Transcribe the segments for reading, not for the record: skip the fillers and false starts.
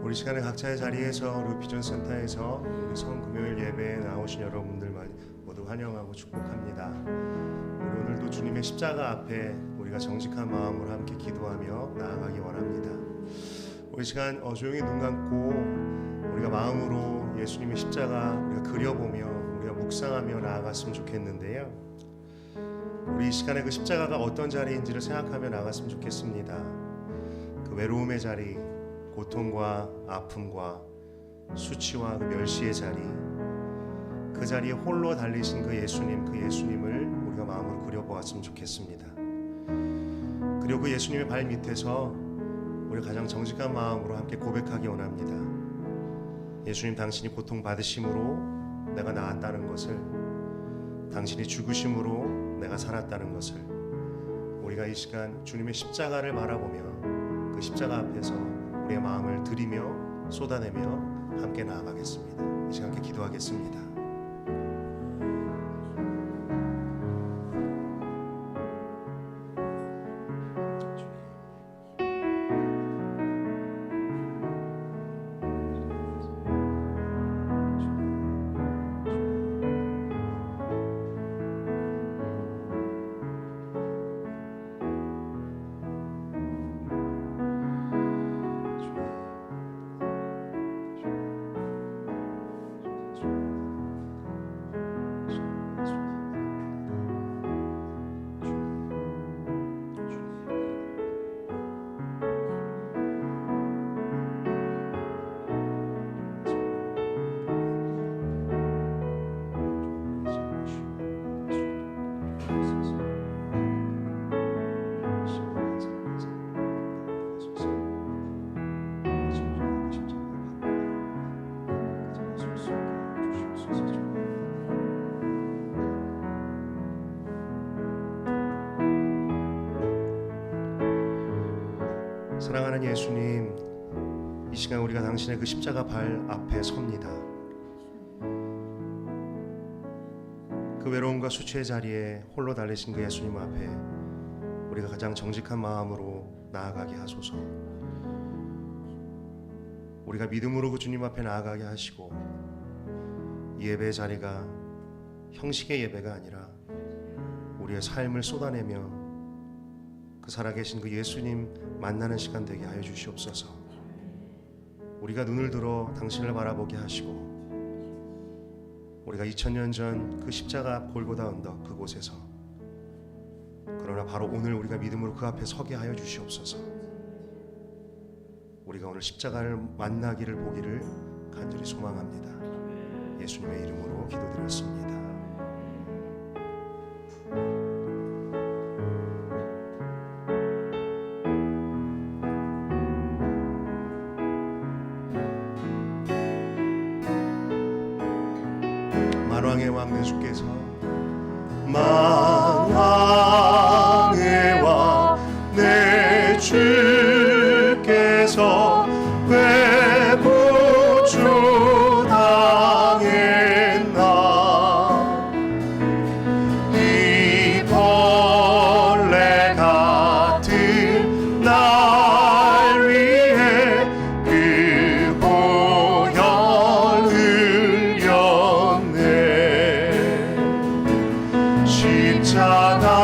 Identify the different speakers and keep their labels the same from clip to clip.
Speaker 1: 우리 시간에 각자의 자리에서 우리 비전센터에서 우리 성금요일 예배에 나오신 여러분들 모두 환영하고 축복합니다. 우리 오늘도 주님의 십자가 앞에 우리가 정직한 마음으로 함께 기도하며 나아가기 원합니다. 우리 시간 조용히 눈 감고 우리가 마음으로 예수님의 십자가 우리가 그려보며 우리가 묵상하며 나아갔으면 좋겠는데요. 우리 이 시간에 그 십자가가 어떤 자리인지를 생각하며 나아갔으면 좋겠습니다. 그 외로움의 자리, 고통과 아픔과 수치와 그 멸시의 자리, 그 자리에 홀로 달리신 그 예수님을 우리가 마음으로 그려보았으면 좋겠습니다. 그리고 그 예수님의 발 밑에서 우리가 가장 정직한 마음으로 함께 고백하기 원합니다. 예수님, 당신이 고통받으심으로 내가 나았다는 것을, 당신이 죽으심으로 내가 살았다는 것을, 우리가 이 시간 주님의 십자가를 바라보며 그 십자가 앞에서 우리의 마음을 드리며 쏟아내며 함께 나아가겠습니다. 이 시간 함께 기도하겠습니다. 사랑하는 예수님, 이 시간 우리가 당신의 그 십자가 발 앞에 섭니다. 그 외로움과 수치의 자리에 홀로 달리신 그 예수님 앞에 우리가 가장 정직한 마음으로 나아가게 하소서. 우리가 믿음으로 그 주님 앞에 나아가게 하시고, 이 예배의 자리가 형식의 예배가 아니라 우리의 삶을 쏟아내며 그 살아계신 그 예수님 만나는 시간 되게 하여 주시옵소서. 우리가 눈을 들어 당신을 바라보게 하시고, 우리가 2000년 전 그 십자가 앞 골고다 언덕 그곳에서, 그러나 바로 오늘 우리가 믿음으로 그 앞에 서게 하여 주시옵소서. 우리가 오늘 십자가를 만나기를 보기를 간절히 소망합니다. 예수님의 이름으로 기도드렸습니다. 만왕의 왕 내 주께서, 만왕의 왕 내 주께서 왜 부추당했나. 이 벌레 같은 날 위해 그 보혈 흘렸네. 십자가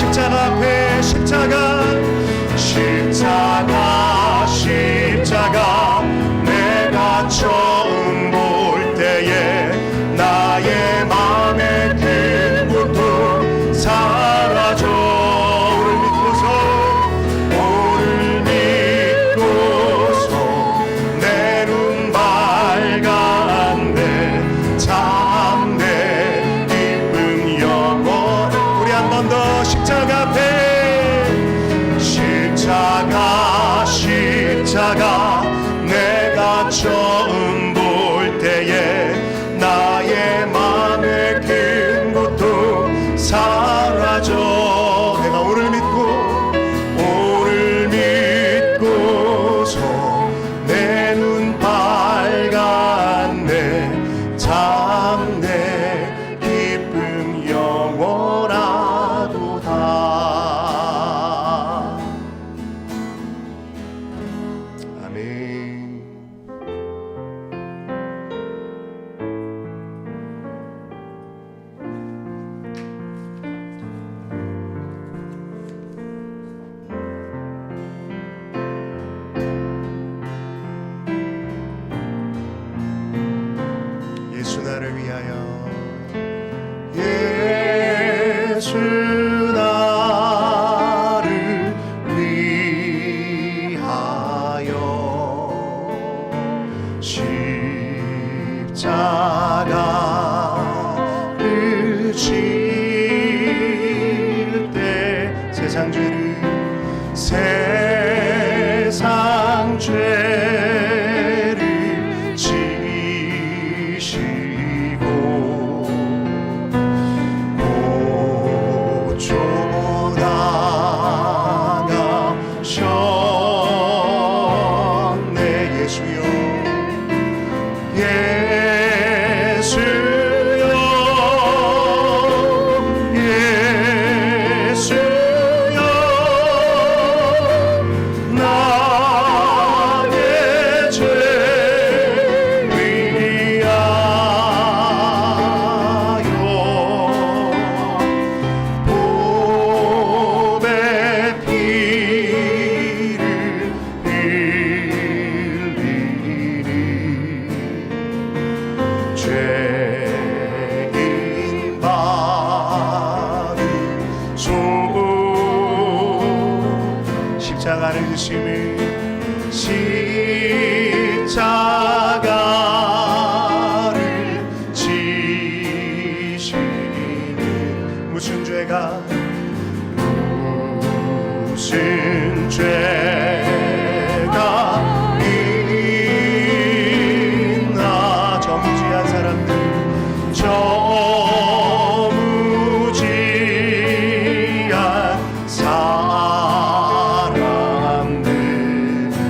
Speaker 1: 십자가 앞에 십자가 내가 처음 볼 때에 나의 맘의 큰 고통 사라져. 오를 믿고서 내 눈 밝았네. 참내 기쁨 영원. 우리 한 번 더 십자가 앞에 십자가 내가 처음 볼 때에 나의 맘의 큰 고통 사라져. 내가 오늘 믿고서 내 눈 밝았네. 참내 기쁨 영원하도다. 아멘. 예수 나를 위하여, 예수 나를 위하여 십자가를 질 때 세상 죄를 지시고 고쳐나가셨네. 예수여, 나의 죄 위하여 보배 피를 흘리니 죄인 받으소. 십자가를 지심을 십자가를 지시는 무슨 죄가 있나. 저무지한 사람들,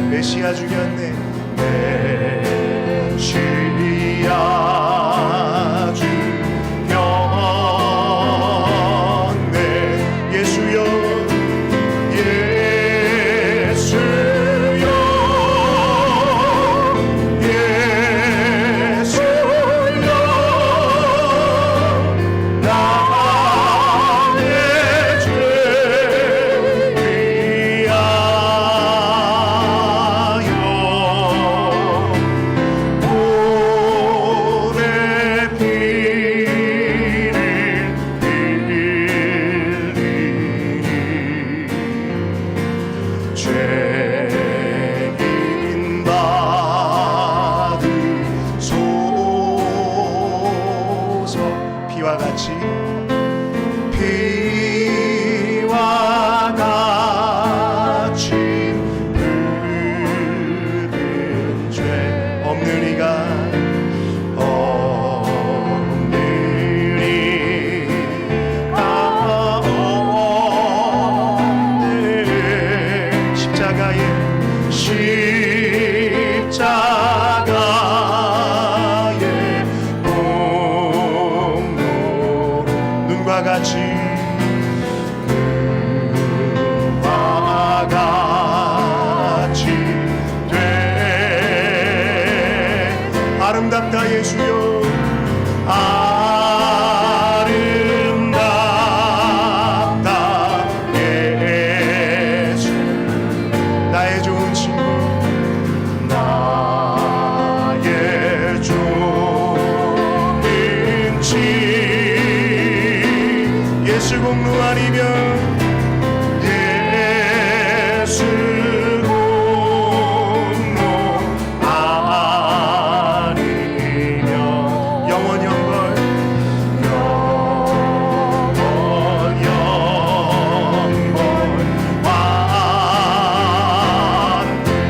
Speaker 1: 메시아 죽였네. 메시아 죽였네. 예수여, 예수여, 예수여, 나의 죄 위하여 보배 피를 흘리니 죄인 받으소서. 피와 같이 붉은 죄 없는 이가 없네. 십자가의 공로로 눈과 같이 돼. 아름답다 예수여, 아름답다 예수 공로 아니면 예수 공로 아니면 영원 영원 왕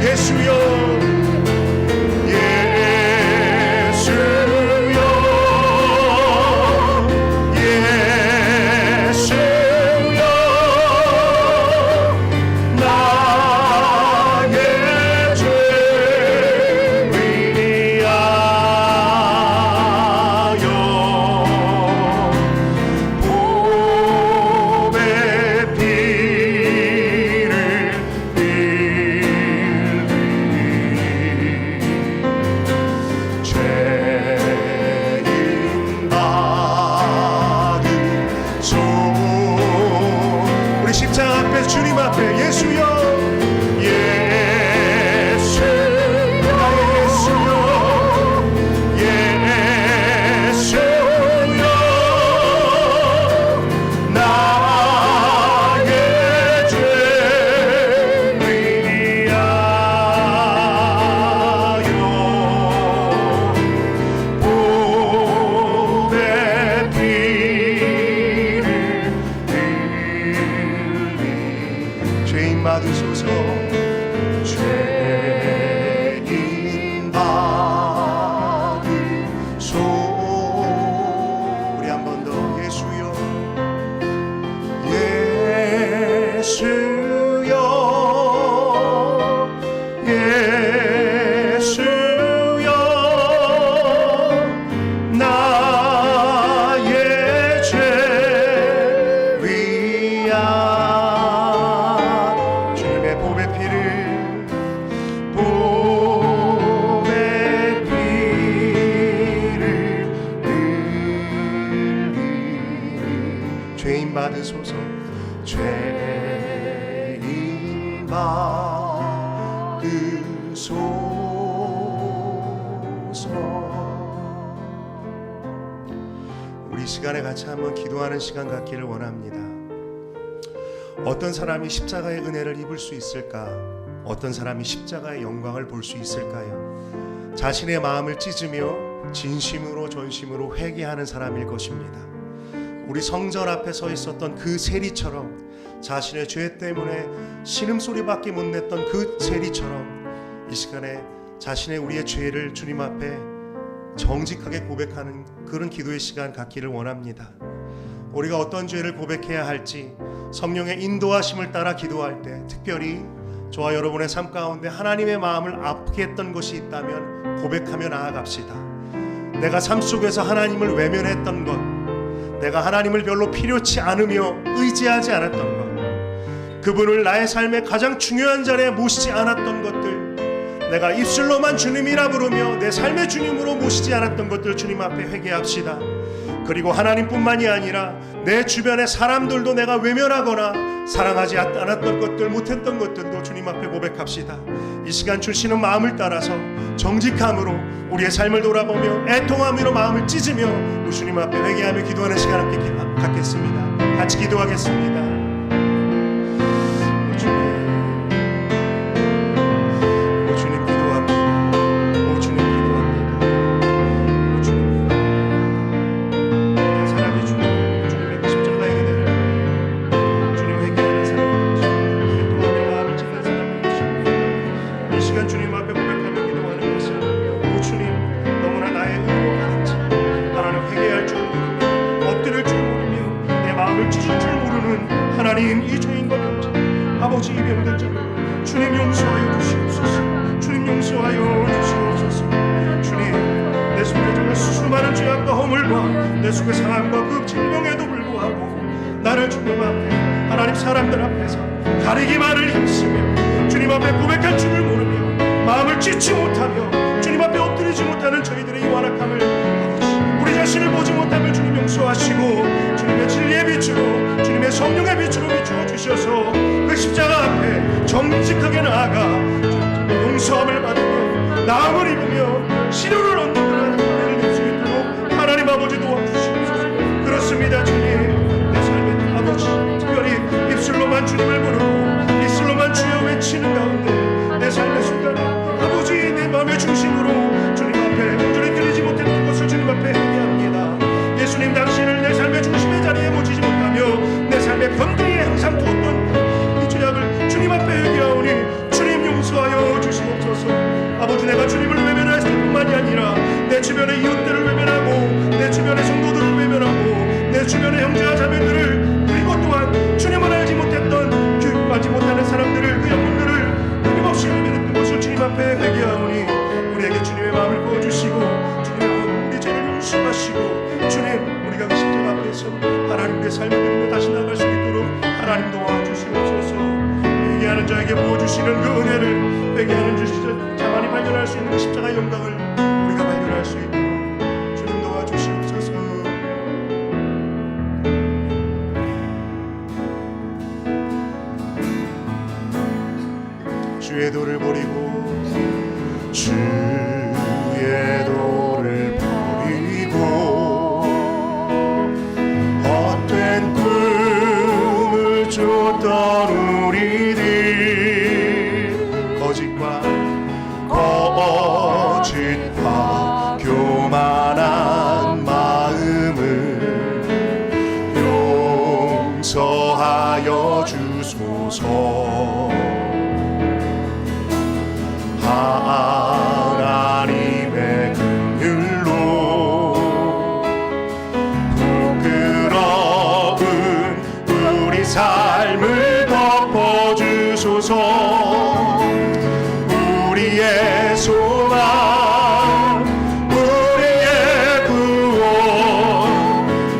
Speaker 1: 예수여 십자가 앞에 주님 앞에 예수여 예수여 예수여 나의 죄 위하여 보배 피를 죄인 받으소서 죄인 받으소 우리 한 번 더 예수여 예수여 예수여 나의 죄 위하여 보배 피를 흘리니 죄인 받으소서 죄인 받으소서 우리 시간에 같이 한번 기도하는 시간 갖기를 원합니다. 어떤 사람이 십자가의 은혜를 입을 수 있을까? 어떤 사람이 십자가의 영광을 볼 수 있을까요? 자신의 마음을 찢으며 진심으로 전심으로 회개하는 사람일 것입니다. 우리 성전 앞에 서 있었던 그 세리처럼 자신의 죄 때문에 신음소리밖에 못 냈던 그 세리처럼 이 시간에 자신의 우리의 죄를 주님 앞에 정직하게 고백하는 그런 기도의 시간 갖기를 원합니다. 우리가 어떤 죄를 고백해야 할지 성령의 인도하심을 따라 기도할 때 특별히 저와 여러분의 삶 가운데 하나님의 마음을 아프게 했던 것이 있다면 고백하며 나아갑시다. 내가 삶 속에서 하나님을 외면했던 것, 내가 하나님을 별로 필요치 않으며 의지하지 않았던 것, 그분을 나의 삶의 가장 중요한 자리에 모시지 않았던 것들, 내가 입술로만 주님이라 부르며 내 삶의 주님으로 모시지 않았던 것들 주님 앞에 회개합시다. 그리고 하나님뿐만이 아니라 내 주변의 사람들도 내가 외면하거나 사랑하지 않았던 것들, 못했던 것들도 주님 앞에 고백합시다. 이 시간 주시는 마음을 따라서 정직함으로 우리의 삶을 돌아보며 애통함으로 마음을 찢으며 우리 주님 앞에 회개하며 기도하는 시간 함께 갖겠습니다. 같이 기도하겠습니다. 하나님 이 죄인과 같이 아버지 이병된 자를 주님 용서하여 주시옵소서. 주님 용서하여 주시옵소서. 주님 내 속에 정말 수많은 죄악과 허물과 내 속에 상함과 그 질병에도 불구하고 나를 주님 앞에 하나님 사람들 앞에서 가리기만을 힘쓰며 주님 앞에 고백할 줄을 모르며 마음을 찢지 못하며 주님 앞에 엎드리지 못하는 저희들의 이 완악함을 우리 자신을 보지 못하며 주님 용서하시고 주님의 진리의 빛으로 주님의 성령의 빛으로 비추어 주셔서 그 십자가 앞에 정직하게 나아가 용서함을 받으며 나음을 입으며 시료를 얻는 그런 은혜를 낼 수 있도록 하나님 아버지 도와주시옵소서. 그렇습니다. 주님 내 삶에 형제와 자매들을, 그리고 또한 주님을 알지 못했던, 교육받지 못하는 사람들을, 그 영혼들을 끊임없이 외면했던 것을 주님 앞에 회개하오니 우리에게 주님의 마음을 부어주시고 주님의 우리 죄를 용서하시고, 주님 우리가 그 십자가 앞에서 하나님의 삶을 드리며 다시 나갈 수 있도록 하나님 도와주시옵소서. 회개하는 자에게 부어주시는 그 은혜를, 회개하는 자만이 발견할 수 있는 그 십자가의 영광을 우리가 발견할 수 있도록 주님 도와주시옵소서. 주의 도를 버리고, 주의 도를 버리고 헛된 꿈을 쫓던 우리들, 거짓과 교만한 마음을 용서하여 주소서. 하나님의 긍휼로 부끄러운 우리 삶을 덮어주소서. 우리의 소망, 우리의 구원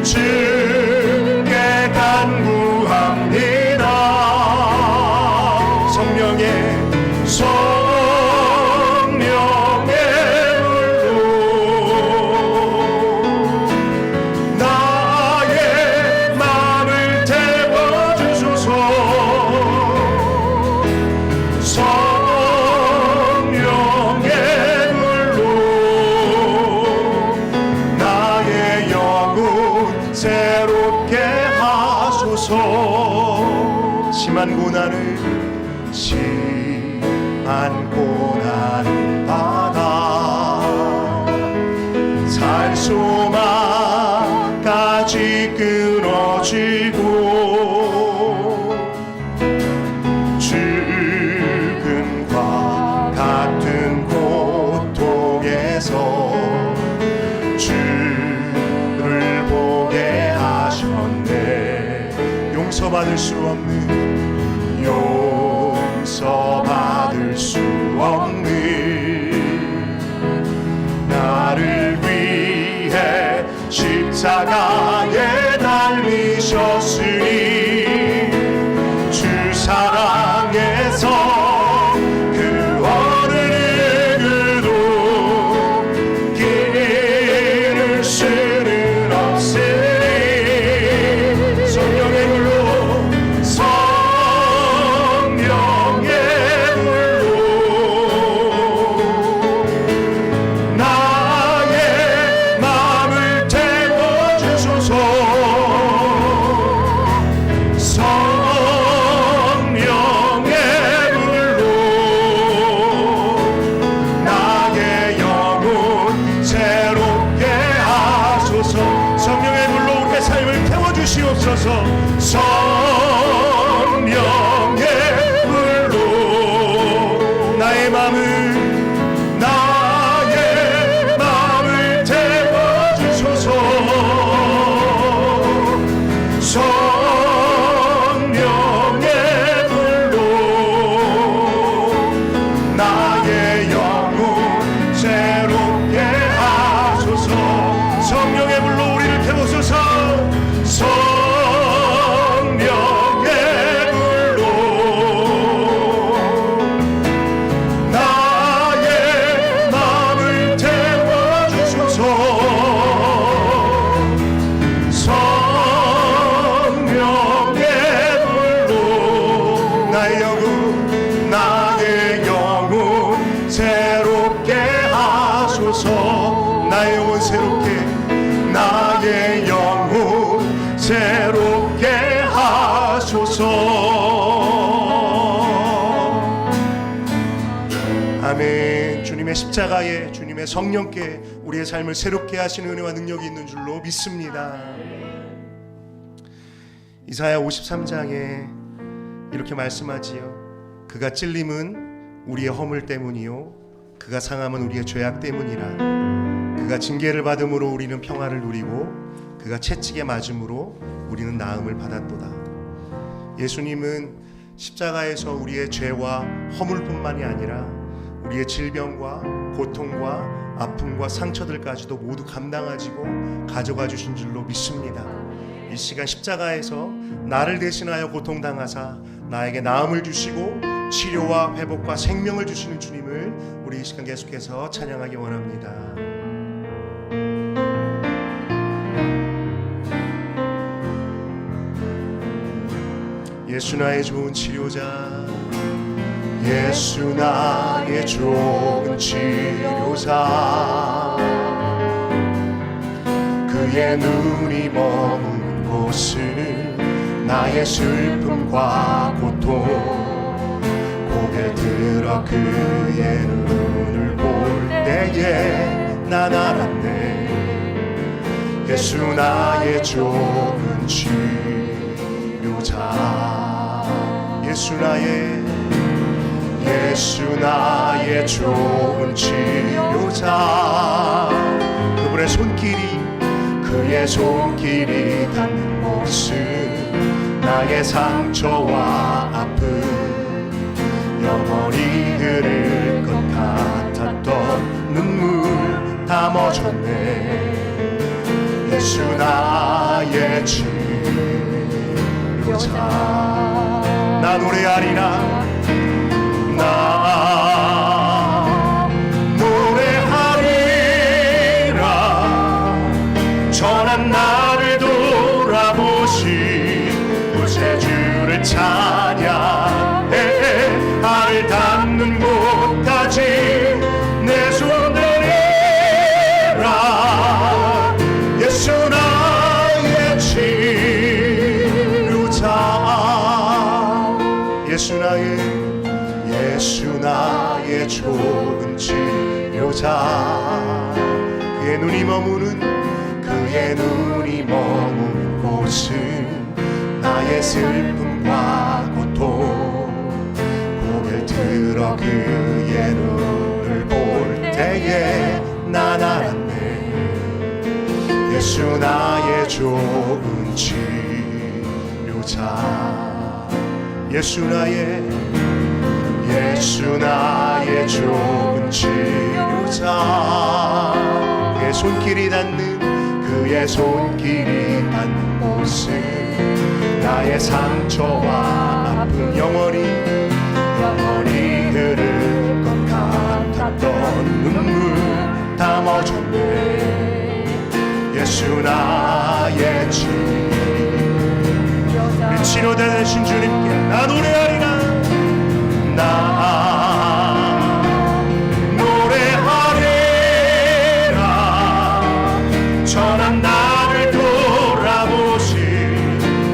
Speaker 1: 주께 간구합니다. 성령의 심한 고난을 받아 살 소망까지 끊어지고 죽음과 같은 고통에서 주를 보게 하셨네. 용서받을 수 없는, 용서받을 수 없는 나를 위해 십자가에 달리셨으니 주 사랑에서 그 어느 누구도 기를 수는 없으니 성령의 불로, 성령의 불로 나의 마음을 태워주소서. 성령의 불로 나의 영혼 새롭게 하소서. 성령의 불로 우리를 태우소서. 나의 영혼 새롭게, 나의 영혼 새롭게 하소서. 아멘. 주님의 십자가에, 주님의 성령께 우리의 삶을 새롭게 하시는 은혜와 능력이 있는 줄로 믿습니다. 이사야 53장에 이렇게 말씀하지요. 그가 찔림은 우리의 허물 때문이요 그가 상함은 우리의 죄악 때문이라. 그가 징계를 받음으로 우리는 평화를 누리고 그가 채찍에 맞음으로 우리는 나음을 받았도다. 예수님은 십자가에서 우리의 죄와 허물뿐만이 아니라 우리의 질병과 고통과 아픔과 상처들까지도 모두 감당하시고 가져가 주신 줄로 믿습니다. 이 시간 십자가에서 나를 대신하여 고통당하사 나에게 나음을 주시고 치료와 회복과 생명을 주시는 주님을 우리 이 시간 계속해서 찬양하기 원합니다. 예수 나의 좋은 치료자, 예수 나의 좋은 치료자, 그의 눈이 머문 곳은 나의 슬픔과 고통, 고개 들어 그의 눈을 볼 때에 난 알았네. 예수 나의 좋은 치료자, 예수 나의 좋은 치료자, 그의 손길이 닿는 곳은 나의 상처와 아픔 영원히 흐를 것 같았던 눈물 다 멎었네. 예수 나의 치료자. 나 노래하리라, 나 노래하리라. 전한 나를 돌아보신 구세주를 찬양해. 발을 닿는 곳까지 내 손 내리라. 예수 나의 치료자, 예수 나의 좋은 치료자, 그의 눈이 머무는 곳은 나의 슬픔과 고통, 고개를 들어 그의 눈을 볼 때에 난 알았네. 예수 나의 좋은 치료자, 예수 나의 좋은 치료자, 그의 손길이 닿는 곳은 나의 상처와 아픔 영원히 흐를 것 같았던 눈물 다 멎었네. 예수 나의 치료자. 치료되신 주님께 나 노래하리라, 나 노래하리라. 전한 나를 돌아보신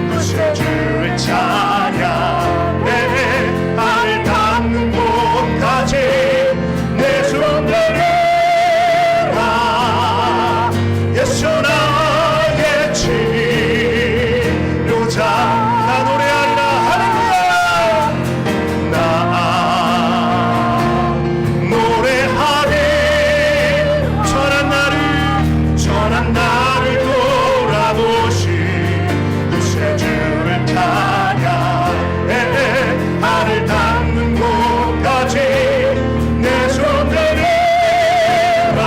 Speaker 1: 구세주를 찬양해. 발을 닿는 곳까지 내 손 내리라. 예수 나의 치료자. 나 노래하리라, 할렐루야. 나 노래하리. 전한 나를 돌아보신 구세주를 찬양해. 발을 닿는 곳까지 내 손 내리라.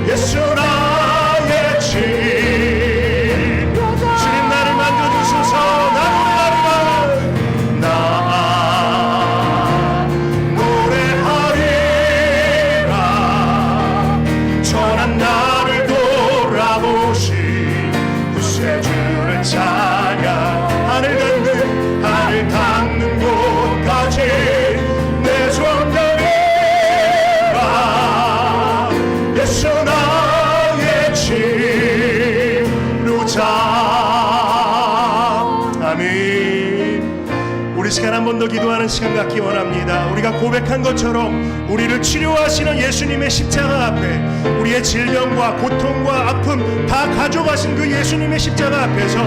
Speaker 1: 예수 나의 치료자. 주님 나를 만져주소서. 나 노래하리라, 나 노래하리라. 전한 나를 돌아보신 구세주를 찬양. 하늘 닿는 곳까지 내 손 내리라. 예수 나의 치료자. 아멘. 우리 시간 한 번 더 기도하는 시간 갖기 원합니다. 우리가 고백한 것처럼 우리를 치료하시는 예수님의 십자가 앞에, 우리의 질병과 고통과 아픔 다 가져가신 그 예수님의 십자가 앞에서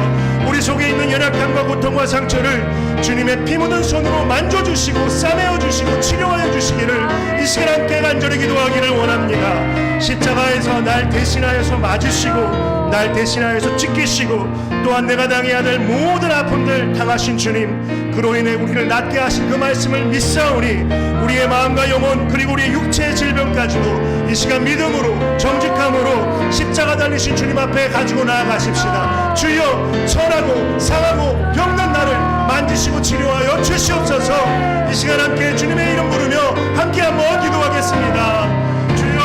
Speaker 1: 우리 속에 있는 연약함과 고통과 상처를 주님의 피 묻은 손으로 만져주시고 싸매어 주시고 치료하여 주시기를 이 시간 함께 간절히 기도하기를 원합니다. 십자가에서 날 대신하여서 맞으시고 날 대신하여서 찢기시고 또한 내가 당해야 될 모든 아픔들 당하신 주님, 그로 인해 우리를 낫게 하신 그 말씀을 믿사오니 우리의 마음과 영혼 그리고 우리의 육체의 질병까지도 이 시간 믿음으로 정직함으로 십자가 달리신 주님 앞에 가지고 나아가십시다. 주여, 천하고 상하고 병든 나를 만지시고 치료하여 주시옵소서. 이 시간 함께 주님의 이름 부르며 함께 한번 기도하겠습니다. 주여,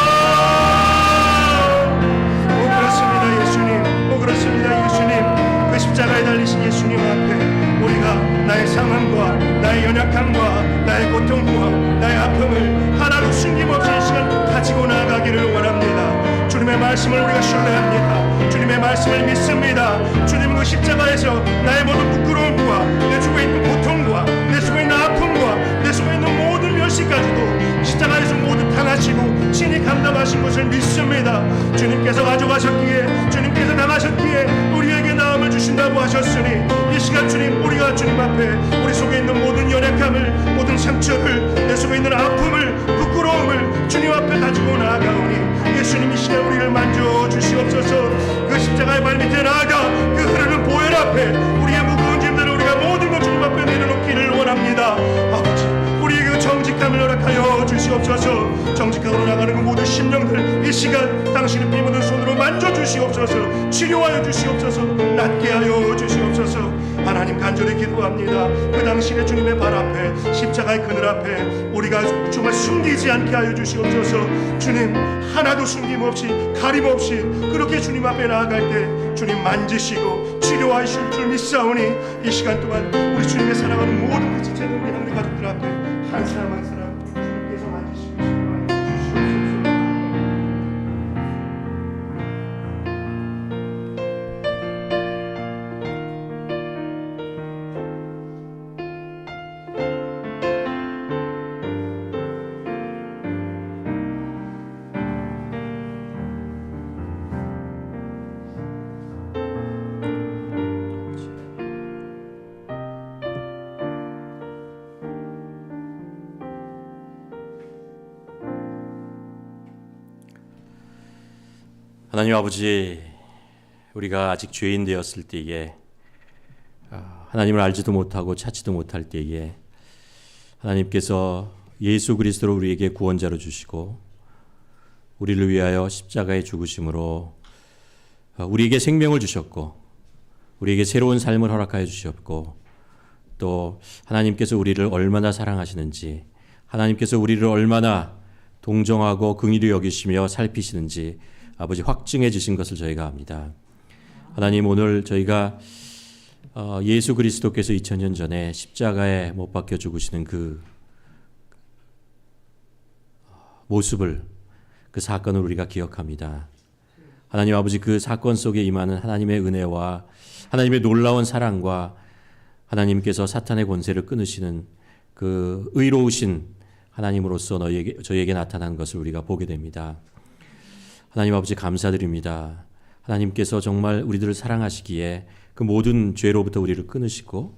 Speaker 1: 그렇습니다 예수님, 그렇습니다 예수님. 그 십자가에 달리신 예수님 앞에 우리가 나의 상함과 나의 연약함과 나의 고통과 나의 아픔을 하나도 숨김없이 이 시간 가지고 나아가기를 원합니다. 주님의 말씀을 우리가 신뢰합니다. 주님의 말씀을 믿습니다. 주님 그 십자가에서 나의 모든 부끄러움과 내 속에 있는 고통과 내 속에 있는 아픔과 내 속에 있는 모든 멸시까지도 십자가에서 모두 당하시고 친히 감당하신 것을 믿습니다. 주님께서 가져가셨기에, 주님께서 당하셨기에 우리에게 나음을 주신다고 하셨으니 이 시간 주님, 우리가 주님 앞에 우리 속에 있는 모든 연약함을, 모든 상처를, 내 속에 있는 아픔을, 부끄러움을 주님 앞에 가지고 나아가오니 예수님 이 시간 우리를 만져주시옵소서. 그 십자가의 발밑에 나아가 그 흐르는 보혈 앞에 우리의 무거운 짐들을 우리가 모든 것 주님 앞에 내려놓기를 원합니다. 아버지, 우리에게 그 정직함을 허락하여 주시옵소서. 정직함으로 나가는 그 모든 심령들 이 시간 당신의 피 묻은 손으로 만져주시옵소서. 치료하여 주시옵소서. 낫게 하여 주시옵소서. 하나님 간절히 기도합니다. 그 당신의 주님의 발 앞에, 십자가의 그늘 앞에 우리가 정말 숨기지 않게 하여 주시옵소서. 주님, 하나도 숨김없이 가림없이 그렇게 주님 앞에 나아갈 때 주님 만지시고 치료하실 줄 믿사오니 이 시간 동안 우리 주님의 사랑하는 모든 그 지체들, 우리 하나님 가족들 앞에 한 사람 한 사람 주님께서 만지시고 치료하여 주시옵소서.
Speaker 2: 하나님 아버지, 우리가 아직 죄인 되었을 때에, 하나님을 알지도 못하고 찾지도 못할 때에 하나님께서 예수 그리스도를 우리에게 구원자로 주시고 우리를 위하여 십자가에 죽으심으로 우리에게 생명을 주셨고 우리에게 새로운 삶을 허락하여 주셨고, 또 하나님께서 우리를 얼마나 사랑하시는지, 하나님께서 우리를 얼마나 동정하고 긍휼히 여기시며 살피시는지 아버지 확증해 주신 것을 저희가 압니다. 하나님, 오늘 저희가 예수 그리스도께서 2000년 전에 십자가에 못 박혀 죽으시는 그 모습을, 그 사건을 우리가 기억합니다. 하나님 아버지, 그 사건 속에 임하는 하나님의 은혜와 하나님의 놀라운 사랑과 하나님께서 사탄의 권세를 끊으시는 그 의로우신 하나님으로서 저희에게 나타난 것을 우리가 보게 됩니다. 하나님 아버지, 감사드립니다. 하나님께서 정말 우리들을 사랑하시기에 그 모든 죄로부터 우리를 끊으시고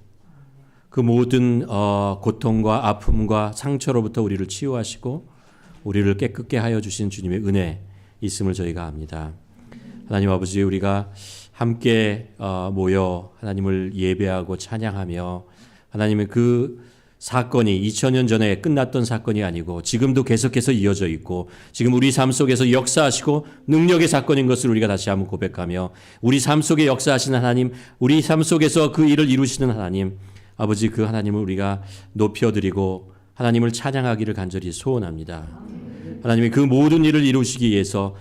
Speaker 2: 그 모든 고통과 아픔과 상처로부터 우리를 치유하시고 우리를 깨끗게 하여 주신 주님의 은혜 있음을 저희가 압니다. 하나님 아버지, 우리가 함께 모여 하나님을 예배하고 찬양하며 하나님의 그 사건이 2000년 전에 끝났던 사건이 아니고 지금도 계속해서 이어져 있고 지금 우리 삶 속에서 역사하시고 능력의 사건인 것을 우리가 다시 한번 고백하며, 우리 삶 속에 역사하시는 하나님, 우리 삶 속에서 그 일을 이루시는 하나님 아버지, 그 하나님을 우리가 높여드리고 하나님을 찬양하기를 간절히 소원합니다. 하나님이 그 모든 일을 이루시기 위해서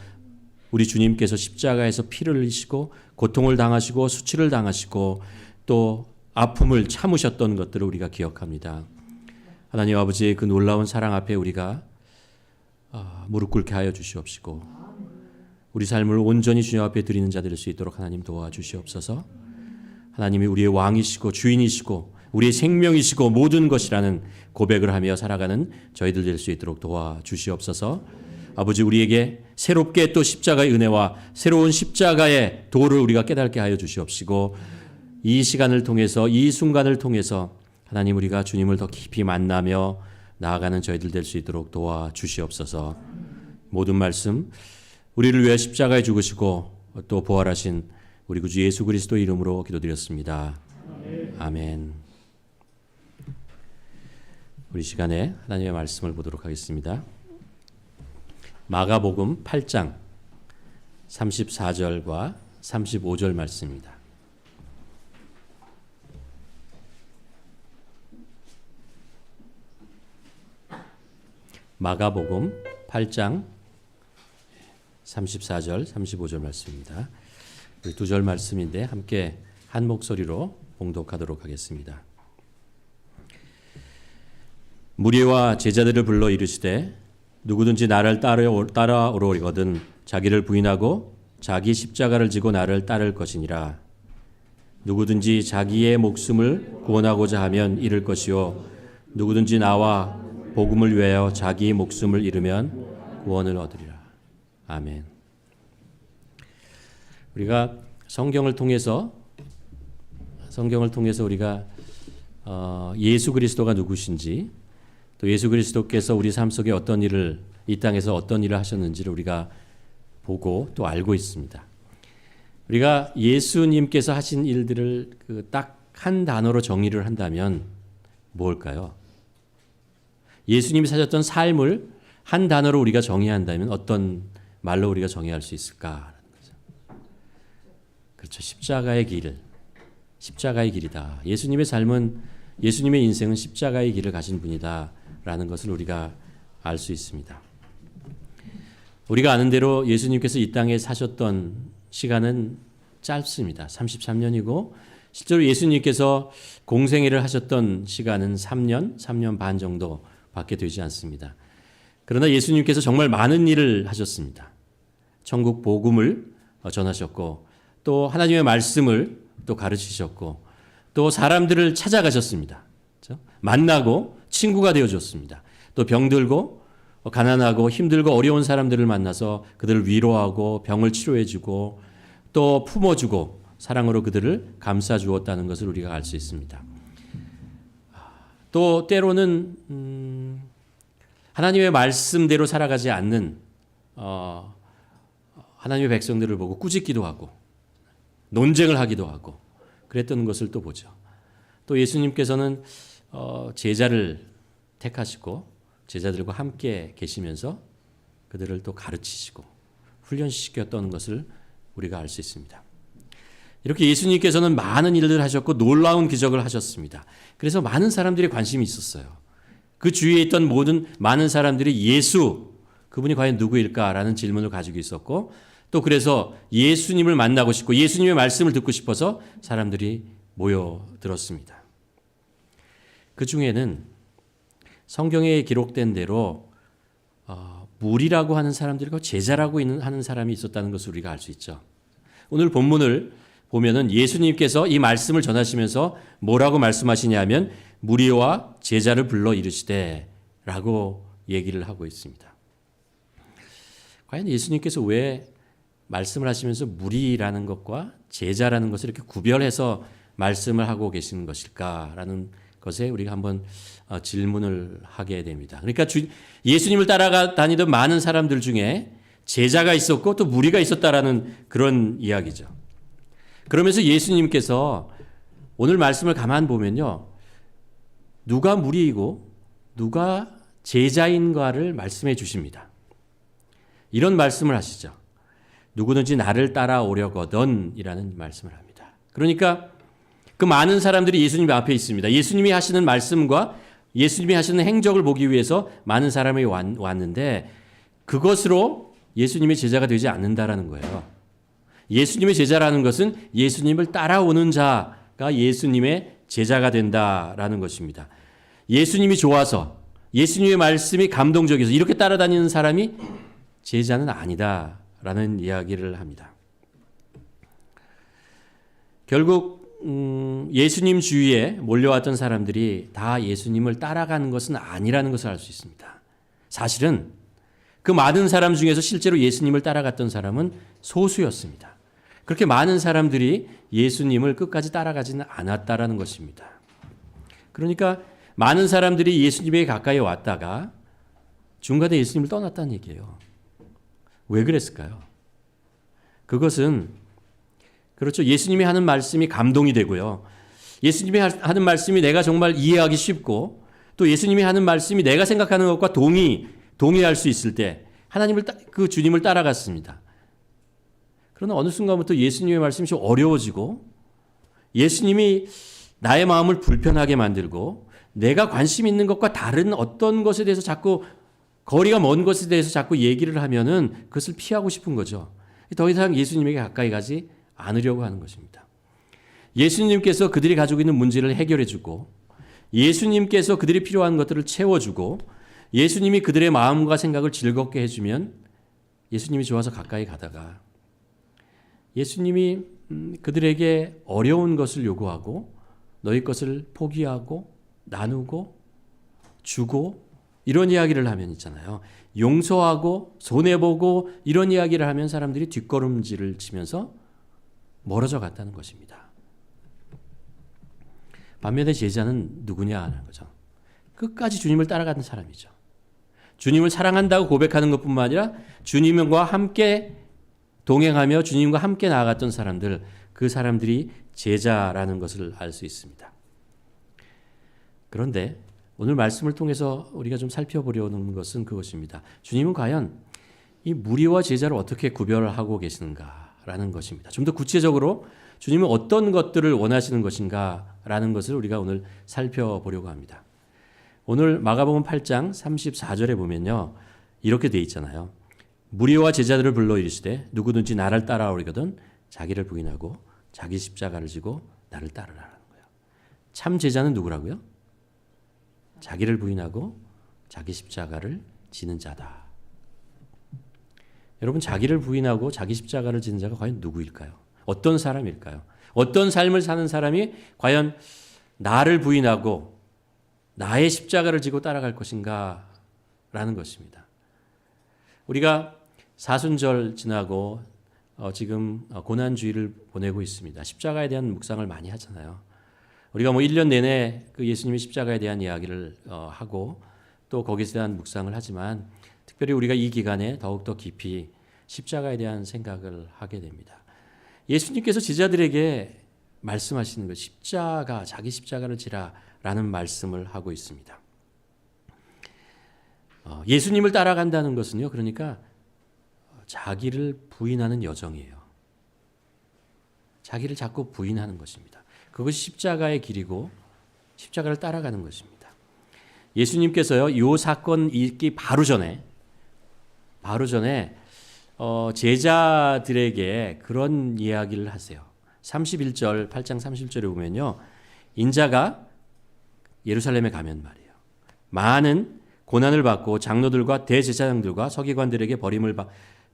Speaker 2: 우리 주님께서 십자가에서 피를 흘리시고 고통을 당하시고 수치를 당하시고 또 아픔을 참으셨던 것들을 우리가 기억합니다. 하나님 아버지의 그 놀라운 사랑 앞에 우리가 무릎 꿇게 하여 주시옵시고 우리 삶을 온전히 주님 앞에 드리는 자 될 수 있도록 하나님 도와주시옵소서. 하나님이 우리의 왕이시고 주인이시고 우리의 생명이시고 모든 것이라는 고백을 하며 살아가는 저희들 될 수 있도록 도와주시옵소서. 아버지, 우리에게 새롭게 또 십자가의 은혜와 새로운 십자가의 도를 우리가 깨닫게 하여 주시옵시고 이 시간을 통해서 이 순간을 통해서 하나님 우리가 주님을 더 깊이 만나며 나아가는 저희들 될 수 있도록 도와주시옵소서. 모든 말씀 우리를 위해 십자가에 죽으시고 또 부활하신 우리 구주 예수 그리스도 이름으로 기도드렸습니다. 아멘. 우리 시간에 하나님의 말씀을 보도록 하겠습니다. 마가복음 8장 34절과 35절 말씀입니다. 마가복음 8장 34절, 35절 말씀입니다. 우리 두 절 말씀인데 함께 한 목소리로 봉독하도록 하겠습니다. 무리와 제자들을 불러 이르시되 누구든지 나를 따라오려거든 자기를 부인하고 자기 십자가를 지고 나를 따를 것이니라. 누구든지 자기의 목숨을 구원하고자 하면 잃을 것이요 누구든지 나와 복음을 위하여 자기 목숨을 잃으면 구원을 얻으리라. 아멘. 우리가 성경을 통해서 우리가 예수 그리스도가 누구신지 또 예수 그리스도께서 우리 삶 속에 어떤 일을 이 땅에서 어떤 일을 하셨는지를 우리가 보고 또 알고 있습니다. 우리가 예수님께서 하신 일들을 딱 한 단어로 정의를 한다면 뭘까요? 예수님이 사셨던 삶을 한 단어로 우리가 정의한다면 어떤 말로 우리가 정의할 수 있을까? 그렇죠. 십자가의 길이다. 예수님의 삶은, 예수님의 인생은 십자가의 길을 가신 분이다라는 것을 우리가 알 수 있습니다. 우리가 아는 대로 예수님께서 이 땅에 사셨던 시간은 짧습니다. 33년이고 실제로 예수님께서 공생애를 하셨던 시간은 3년 반 정도밖에 되지 않습니다. 그러나 예수님께서 정말 많은 일을 하셨습니다. 천국 복음을 전하셨고 또 하나님의 말씀을 또 가르치셨고 또 사람들을 찾아가셨습니다. 그렇죠? 만나고 친구가 되어줬습니다. 또 병들고 가난하고 힘들고 어려운 사람들을 만나서 그들을 위로하고 병을 치료해주고 또 품어주고 사랑으로 그들을 감싸주었다는 것을 우리가 알 수 있습니다. 또 때로는 하나님의 말씀대로 살아가지 않는 하나님의 백성들을 보고 꾸짖기도 하고 논쟁을 하기도 하고 그랬던 것을 또 보죠. 또 예수님께서는 제자를 택하시고 제자들과 함께 계시면서 그들을 또 가르치시고 훈련시켰던 것을 우리가 알 수 있습니다. 이렇게 예수님께서는 많은 일들을 하셨고 놀라운 기적을 하셨습니다. 그래서 많은 사람들이 관심이 있었어요. 그 주위에 있던 많은 사람들이 예수, 그분이 과연 누구일까라는 질문을 가지고 있었고 또 그래서 예수님을 만나고 싶고 예수님의 말씀을 듣고 싶어서 사람들이 모여들었습니다. 그 중에는 성경에 기록된 대로 무리라고 하는 사람들과 제자라고 하는 사람이 있었다는 것을 우리가 알 수 있죠. 오늘 본문을 보면은 예수님께서 이 말씀을 전하시면서 뭐라고 말씀하시냐면 무리와 제자를 불러 이르시되 라고 얘기를 하고 있습니다. 과연 예수님께서 왜 말씀을 하시면서 무리라는 것과 제자라는 것을 이렇게 구별해서 말씀을 하고 계시는 것일까라는 것에 우리가 한번 질문을 하게 됩니다. 그러니까 예수님을 따라다니던 많은 사람들 중에 제자가 있었고 또 무리가 있었다라는 그런 이야기죠. 그러면서 예수님께서 오늘 말씀을 가만 보면요. 누가 무리이고 누가 제자인가를 말씀해 주십니다. 이런 말씀을 하시죠. 누구든지 나를 따라오려거든 이라는 말씀을 합니다. 그러니까 그 많은 사람들이 예수님 앞에 있습니다. 예수님이 하시는 말씀과 예수님이 하시는 행적을 보기 위해서 많은 사람이 왔는데 그것으로 예수님의 제자가 되지 않는다라는 거예요. 예수님의 제자라는 것은 예수님을 따라오는 자가 예수님의 제자가 된다라는 것입니다. 예수님이 좋아서 예수님의 말씀이 감동적이어서 이렇게 따라다니는 사람이 제자는 아니다라는 이야기를 합니다. 결국 예수님 주위에 몰려왔던 사람들이 다 예수님을 따라가는 것은 아니라는 것을 알 수 있습니다. 사실은 그 많은 사람 중에서 실제로 예수님을 따라갔던 사람은 소수였습니다. 그렇게 많은 사람들이 예수님을 끝까지 따라가지는 않았다라는 것입니다. 그러니까 많은 사람들이 예수님에게 가까이 왔다가 중간에 예수님을 떠났다는 얘기예요. 왜 그랬을까요? 그것은 그렇죠. 예수님이 하는 말씀이 감동이 되고요. 예수님이 하는 말씀이 내가 정말 이해하기 쉽고 또 예수님이 하는 말씀이 내가 생각하는 것과 동의할 수 있을 때 그 주님을 따라갔습니다. 그러나 어느 순간부터 예수님의 말씀이 좀 어려워지고 예수님이 나의 마음을 불편하게 만들고 내가 관심 있는 것과 다른 어떤 것에 대해서 자꾸 거리가 먼 것에 대해서 자꾸 얘기를 하면은 그것을 피하고 싶은 거죠. 더 이상 예수님에게 가까이 가지 않으려고 하는 것입니다. 예수님께서 그들이 가지고 있는 문제를 해결해 주고 예수님께서 그들이 필요한 것들을 채워주고 예수님이 그들의 마음과 생각을 즐겁게 해주면 예수님이 좋아서 가까이 가다가 예수님이 그들에게 어려운 것을 요구하고 너희 것을 포기하고 나누고 주고 이런 이야기를 하면 있잖아요. 용서하고 손해보고 이런 이야기를 하면 사람들이 뒷걸음질을 치면서 멀어져 갔다는 것입니다. 반면에 제자는 누구냐 하는 거죠. 끝까지 주님을 따라가는 사람이죠. 주님을 사랑한다고 고백하는 것뿐만 아니라 주님과 함께 동행하며 주님과 함께 나아갔던 사람들, 그 사람들이 제자라는 것을 알 수 있습니다. 그런데 오늘 말씀을 통해서 우리가 좀 살펴보려는 것은 그것입니다. 주님은 과연 이 무리와 제자를 어떻게 구별하고 계시는가라는 것입니다. 좀 더 구체적으로 주님은 어떤 것들을 원하시는 것인가라는 것을 우리가 오늘 살펴보려고 합니다. 오늘 마가복음 8장 34절에 보면요. 이렇게 돼 있잖아요. 무리와 제자들을 불러 이르시되 누구든지 나를 따라오려거든 자기를 부인하고 자기 십자가를 지고 나를 따르라는 거예요. 참 제자는 누구라고요? 자기를 부인하고 자기 십자가를 지는 자다. 여러분, 자기를 부인하고 자기 십자가를 지는 자가 과연 누구일까요? 어떤 사람일까요? 어떤 삶을 사는 사람이 과연 나를 부인하고 나의 십자가를 지고 따라갈 것인가 라는 것입니다. 우리가 사순절 지나고 지금 고난주의를 보내고 있습니다. 십자가에 대한 묵상을 많이 하잖아요. 우리가 1년 내내 그 예수님의 십자가에 대한 이야기를 하고 또 거기에 대한 묵상을 하지만 특별히 우리가 이 기간에 더욱더 깊이 십자가에 대한 생각을 하게 됩니다. 예수님께서 제자들에게 말씀하시는 것, 자기 십자가를 지라라는 말씀을 하고 있습니다. 예수님을 따라간다는 것은요, 그러니까 자기를 부인하는 여정이에요. 자기를 자꾸 부인하는 것입니다. 그것이 십자가의 길이고 십자가를 따라가는 것입니다. 예수님께서요, 이 사건 있기 바로 전에 제자들에게 그런 이야기를 하세요. 8장 31절에 보면요. 인자가 예루살렘에 가면 말이에요. 많은 고난을 받고 장로들과 대제사장들과 서기관들에게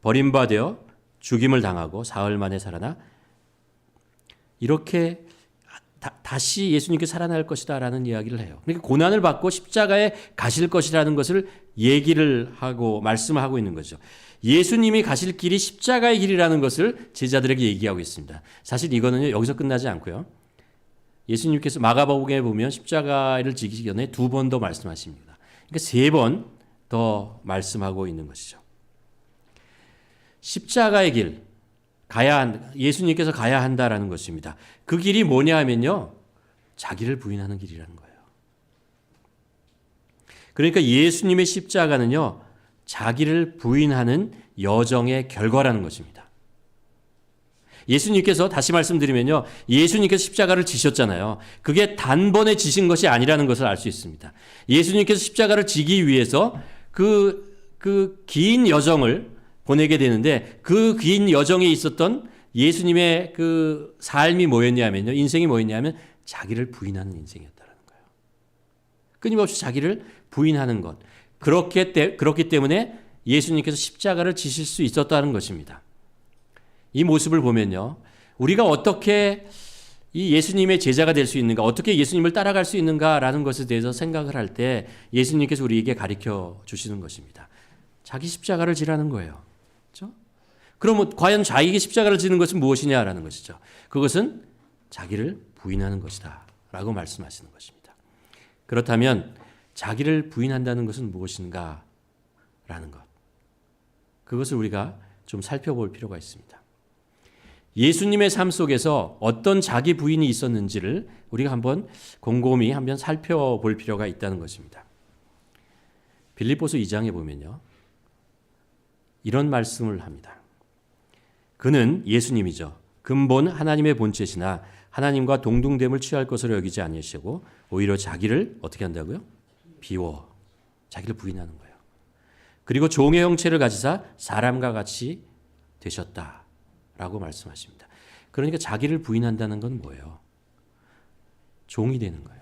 Speaker 2: 버림받아 죽임을 당하고 사흘 만에 살아나 이렇게 다시 예수님께 살아날 것이다라는 이야기를 해요. 그러니까 고난을 받고 십자가에 가실 것이라는 것을 얘기를 하고 말씀을 하고 있는 거죠. 예수님이 가실 길이 십자가의 길이라는 것을 제자들에게 얘기하고 있습니다. 사실 이거는요, 여기서 끝나지 않고요. 예수님께서 마가복음에 보면 십자가를 지기 전에 2번 더 말씀하십니다. 그러니까 3번 더 말씀하고 있는 것이죠. 십자가의 길, 예수님께서 가야 한다라는 것입니다. 그 길이 뭐냐 하면요, 자기를 부인하는 길이라는 거예요. 그러니까 예수님의 십자가는요, 자기를 부인하는 여정의 결과라는 것입니다. 예수님께서 다시 말씀드리면요, 예수님께서 십자가를 지셨잖아요. 그게 단번에 지신 것이 아니라는 것을 알 수 있습니다. 예수님께서 십자가를 지기 위해서 그 긴 여정을 보내게 되는데 그 긴 여정에 있었던 예수님의 그 삶이 뭐였냐면요, 인생이 뭐였냐면 자기를 부인하는 인생이었다는 거예요. 끊임없이 자기를 부인하는 것. 그렇기 때문에 예수님께서 십자가를 지실 수 있었다는 것입니다. 이 모습을 보면요, 우리가 어떻게 이 예수님의 제자가 될 수 있는가, 어떻게 예수님을 따라갈 수 있는가라는 것에 대해서 생각을 할 때 예수님께서 우리에게 가르쳐 주시는 것입니다. 자기 십자가를 지라는 거예요. 그렇죠? 그러면 과연 자기에게 십자가를 지는 것은 무엇이냐라는 것이죠. 그것은 자기를 부인하는 것이다 라고 말씀하시는 것입니다. 그렇다면 자기를 부인한다는 것은 무엇인가 라는 것, 그것을 우리가 좀 살펴볼 필요가 있습니다. 예수님의 삶 속에서 어떤 자기 부인이 있었는지를 우리가 한번 곰곰이 한번 살펴볼 필요가 있다는 것입니다. 빌립보서 2장에 보면요, 이런 말씀을 합니다. 그는, 예수님이죠, 근본 하나님의 본체시나 하나님과 동등됨을 취할 것으로 여기지 아니하시고 오히려 자기를 어떻게 한다고요? 비워, 자기를 부인하는 거예요. 그리고 종의 형체를 가지사 사람과 같이 되셨다라고 말씀하십니다. 그러니까 자기를 부인한다는 건 뭐예요? 종이 되는 거예요.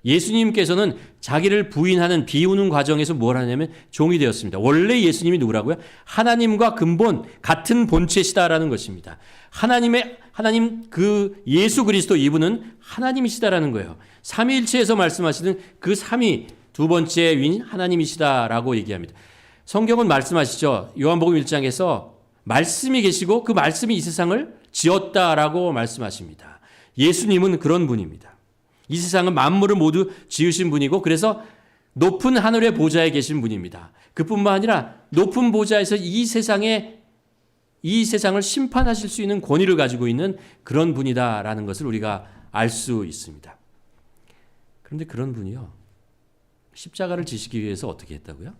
Speaker 2: 예수님께서는 자기를 부인하는, 비우는 과정에서 뭘 하냐면 종이 되었습니다. 원래 예수님이 누구라고요? 하나님과 근본 같은 본체시다라는 것입니다. 하나님 그 예수 그리스도, 이분은 하나님이시다라는 거예요. 삼위일체에서 말씀하시는 그 삼위 두 번째 윈 하나님이시다라고 얘기합니다. 성경은 말씀하시죠. 요한복음 1장에서 말씀이 계시고 그 말씀이 이 세상을 지었다라고 말씀하십니다. 예수님은 그런 분입니다. 이 세상은 만물을 모두 지으신 분이고, 그래서 높은 하늘의 보좌에 계신 분입니다. 그뿐만 아니라 높은 보좌에서 이 세상을 심판하실 수 있는 권위를 가지고 있는 그런 분이다라는 것을 우리가 알 수 있습니다. 그런데 그런 분이요, 십자가를 지시기 위해서 어떻게 했다고요?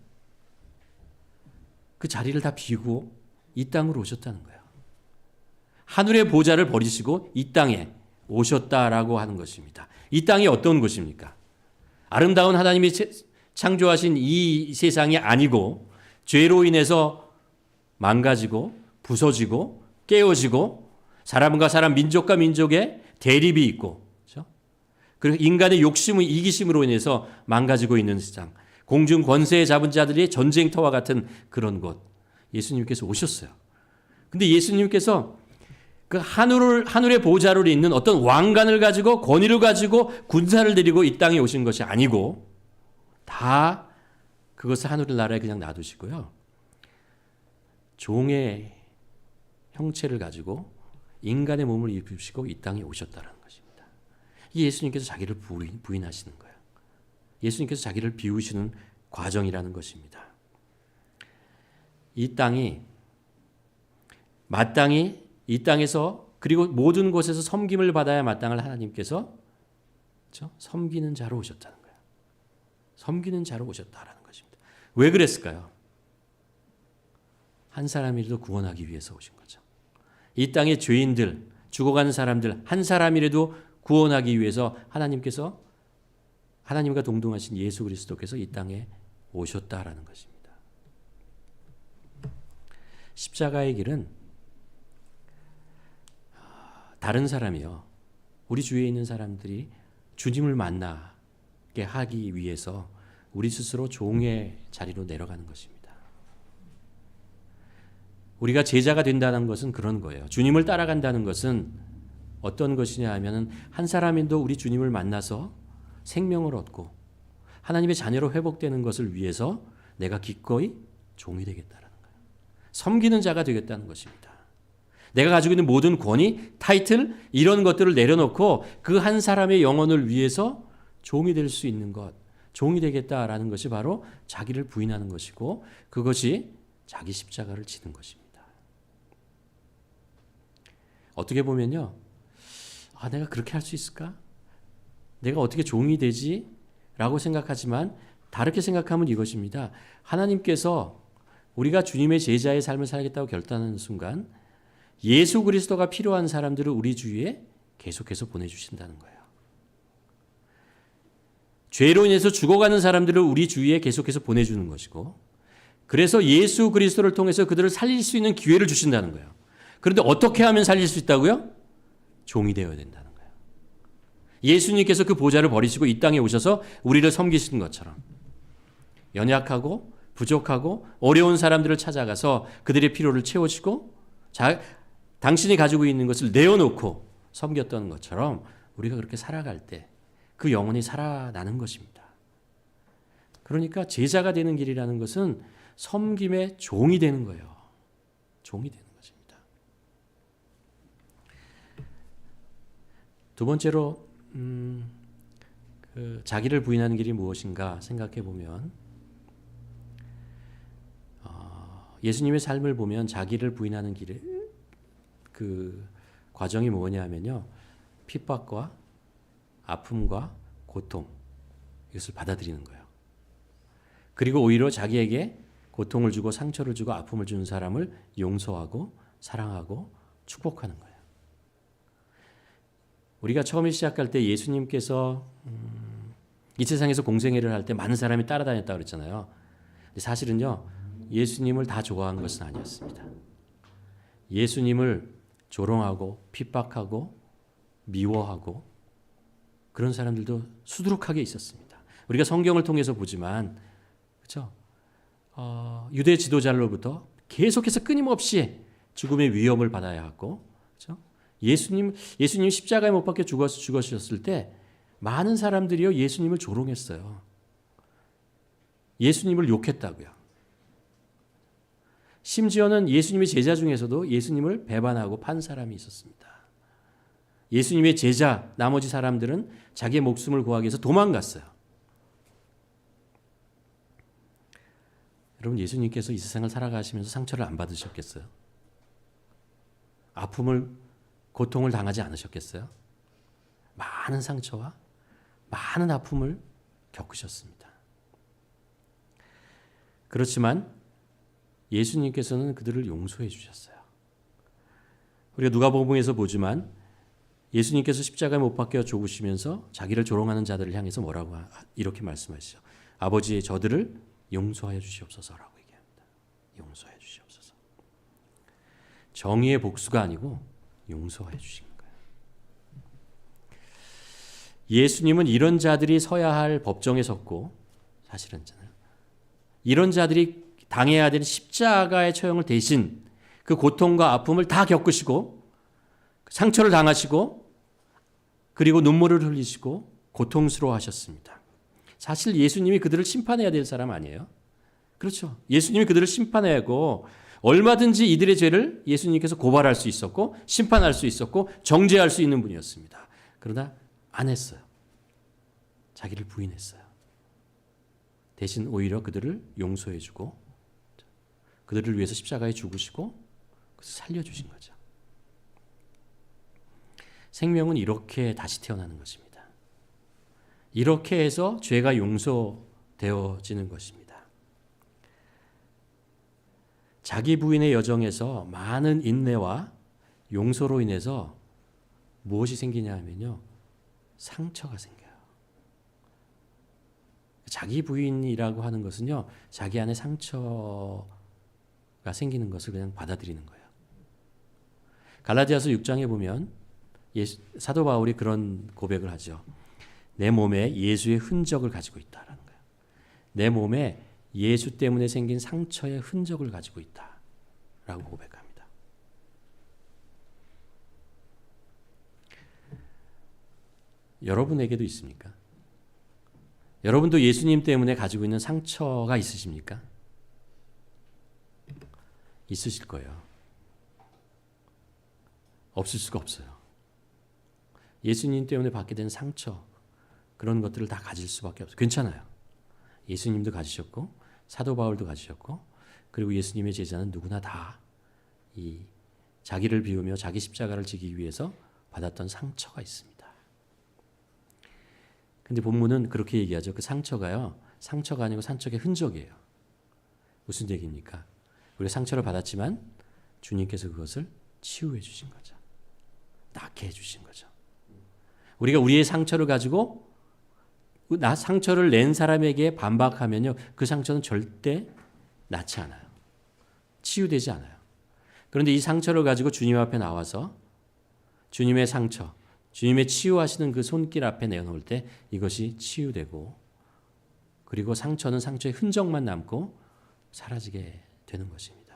Speaker 2: 그 자리를 다 비우고 이 땅으로 오셨다는 거예요. 하늘의 보좌를 버리시고 이 땅에 오셨다라고 하는 것입니다. 이 땅이 어떤 곳입니까? 아름다운 하나님이 창조하신 이 세상이 아니고 죄로 인해서 망가지고 부서지고 깨어지고 사람과 사람, 민족과 민족의 대립이 있고, 그렇죠? 그리고 인간의 욕심의 이기심으로 인해서 망가지고 있는 세상, 공중 권세에 잡은 자들의 전쟁터와 같은 그런 곳, 예수님께서 오셨어요. 근데 예수님께서 그 하늘의 보좌를 있는 어떤 왕관을 가지고 권위를 가지고 군사를 데리고 이 땅에 오신 것이 아니고, 다 그것을 하늘의 나라에 그냥 놔두시고요, 종의 형체를 가지고 인간의 몸을 입으시고 이 땅에 오셨다는 것입니다. 이 예수님께서 자기를 부인하시는 거예요. 예수님께서 자기를 비우시는 과정이라는 것입니다. 이 땅이 마땅히 이 땅에서, 그리고 모든 곳에서 섬김을 받아야 마땅할 하나님께서, 그렇죠? 섬기는 자로 오셨다는 거예요. 섬기는 자로 오셨다라는 것입니다. 왜 그랬을까요? 한 사람이라도 구원하기 위해서 오신 거죠. 이 땅의 죄인들, 죽어가는 사람들 한 사람이라도 구원하기 위해서 하나님께서, 하나님과 동등하신 예수 그리스도께서 이 땅에 오셨다라는 것입니다. 십자가의 길은 다른 사람이요, 우리 주위에 있는 사람들이 주님을 만나게 하기 위해서 우리 스스로 종의 자리로 내려가는 것입니다. 우리가 제자가 된다는 것은 그런 거예요. 주님을 따라간다는 것은 어떤 것이냐 하면은 한 사람인도 우리 주님을 만나서 생명을 얻고 하나님의 자녀로 회복되는 것을 위해서 내가 기꺼이 종이 되겠다는 거예요. 섬기는 자가 되겠다는 것입니다. 내가 가지고 있는 모든 권위, 타이틀, 이런 것들을 내려놓고 그 한 사람의 영혼을 위해서 종이 될 수 있는 것, 종이 되겠다라는 것이 바로 자기를 부인하는 것이고, 그것이 자기 십자가를 지는 것입니다. 어떻게 보면요, 내가 그렇게 할 수 있을까? 내가 어떻게 종이 되지? 라고 생각하지만 다르게 생각하면 이것입니다. 하나님께서 우리가 주님의 제자의 삶을 살겠다고 결단하는 순간 예수 그리스도가 필요한 사람들을 우리 주위에 계속해서 보내주신다는 거예요. 죄로 인해서 죽어가는 사람들을 우리 주위에 계속해서 보내주는 것이고, 그래서 예수 그리스도를 통해서 그들을 살릴 수 있는 기회를 주신다는 거예요. 그런데 어떻게 하면 살릴 수 있다고요? 종이 되어야 된다는 거예요. 예수님께서 그 보좌를 버리시고 이 땅에 오셔서 우리를 섬기시는 것처럼 연약하고 부족하고 어려운 사람들을 찾아가서 그들의 필요를 채우시고 당신이 가지고 있는 것을 내어놓고 섬겼던 것처럼 우리가 그렇게 살아갈 때 그 영혼이 살아나는 것입니다. 그러니까 제자가 되는 길이라는 것은 섬김의 종이 되는 거예요. 종이 되는 것입니다. 두 번째로 자기를 부인하는 길이 무엇인가 생각해 보면 예수님의 삶을 보면 자기를 부인하는 길의 그 과정이 뭐냐면요, 핍박과 아픔과 고통, 이것을 받아들이는 거예요. 그리고 오히려 자기에게 고통을 주고 상처를 주고 아픔을 주는 사람을 용서하고 사랑하고 축복하는 거예요. 우리가 처음에 시작할 때 예수님께서 이 세상에서 공생애를 할 때 많은 사람이 따라다녔다고 그랬잖아요. 근데 사실은요, 예수님을 다 좋아한 것은 아니었습니다. 예수님을 조롱하고 핍박하고 미워하고 그런 사람들도 수두룩하게 있었습니다. 우리가 성경을 통해서 보지만, 그렇죠? 유대 지도자로부터 계속해서 끊임없이 죽음의 위협을 받아야 하고, 그렇죠? 예수님 십자가에 못 박혀 죽으셨을 때 많은 사람들이요 예수님을 조롱했어요. 예수님을 욕했다고요. 심지어는 예수님의 제자 중에서도 예수님을 배반하고 판 사람이 있었습니다. 예수님의 제자 나머지 사람들은 자기의 목숨을 구하기 위해서 도망갔어요. 여러분, 예수님께서 이 세상을 살아가시면서 상처를 안 받으셨겠어요? 아픔을, 고통을 당하지 않으셨겠어요? 많은 상처와 많은 아픔을 겪으셨습니다. 그렇지만 예수님께서는 그들을 용서해 주셨어요. 우리가 누가복음에서 보지만 예수님께서 십자가에 못 박혀 죽으시면서 자기를 조롱하는 자들을 향해서 뭐라고 이렇게 말씀하시죠. 아버지, 저들을 용서하여 주시옵소서라고 얘기합니다. 용서해 주시옵소서. 정의의 복수가 아니고 용서해 주신 거예요. 예수님은 이런 자들이 서야 할 법정에 섰고, 사실은 이런 자들이 당해야 되는 십자가의 처형을 대신 그 고통과 아픔을 다 겪으시고 상처를 당하시고 그리고 눈물을 흘리시고 고통스러워 하셨습니다. 사실 예수님이 그들을 심판해야 될 사람 아니에요? 그렇죠. 예수님이 그들을 심판하고 얼마든지 이들의 죄를 예수님께서 고발할 수 있었고 심판할 수 있었고 정죄할 수 있는 분이었습니다. 그러나 안 했어요. 자기를 부인했어요. 대신 오히려 그들을 용서해주고 그들을 위해서 십자가에 죽으시고 살려주신 거죠. 생명은 이렇게 다시 태어나는 것입니다. 이렇게 해서 죄가 용서되어지는 것입니다. 자기 부인의 여정에서 많은 인내와 용서로 인해서 무엇이 생기냐 하면요, 상처가 생겨요. 자기 부인이라고 하는 것은요, 자기 안에 상처가 생기는 것을 그냥 받아들이는 거예요. 갈라디아서 6장에 보면 사도 바울이 그런 고백을 하죠. 내 몸에 예수의 흔적을 가지고 있다라는 거예요. 내 몸에 예수 때문에 생긴 상처의 흔적을 가지고 있다라고 고백합니다. 여러분에게도 있습니까? 여러분도 예수님 때문에 가지고 있는 상처가 있으십니까? 있으실 거예요. 없을 수가 없어요. 예수님 때문에 받게 된 상처, 그런 것들을 다 가질 수밖에 없어요. 괜찮아요. 예수님도 가지셨고 사도 바울도 가지셨고 그리고 예수님의 제자는 누구나 다 이 자기를 비우며 자기 십자가를 지기 위해서 받았던 상처가 있습니다. 근데 본문은 그렇게 얘기하죠. 그 상처가요, 상처가 아니고 상처의 흔적이에요. 무슨 얘기입니까? 우리가 상처를 받았지만 주님께서 그것을 치유해 주신 거죠. 낫게 해 주신 거죠. 우리가 우리의 상처를 가지고 상처를 낸 사람에게 반박하면요, 그 상처는 절대 낫지 않아요. 치유되지 않아요. 그런데 이 상처를 가지고 주님 앞에 나와서 주님의 상처, 주님의 치유하시는 그 손길 앞에 내어놓을 때 이것이 치유되고 그리고 상처는 상처의 흔적만 남고 사라지게 되는 것입니다.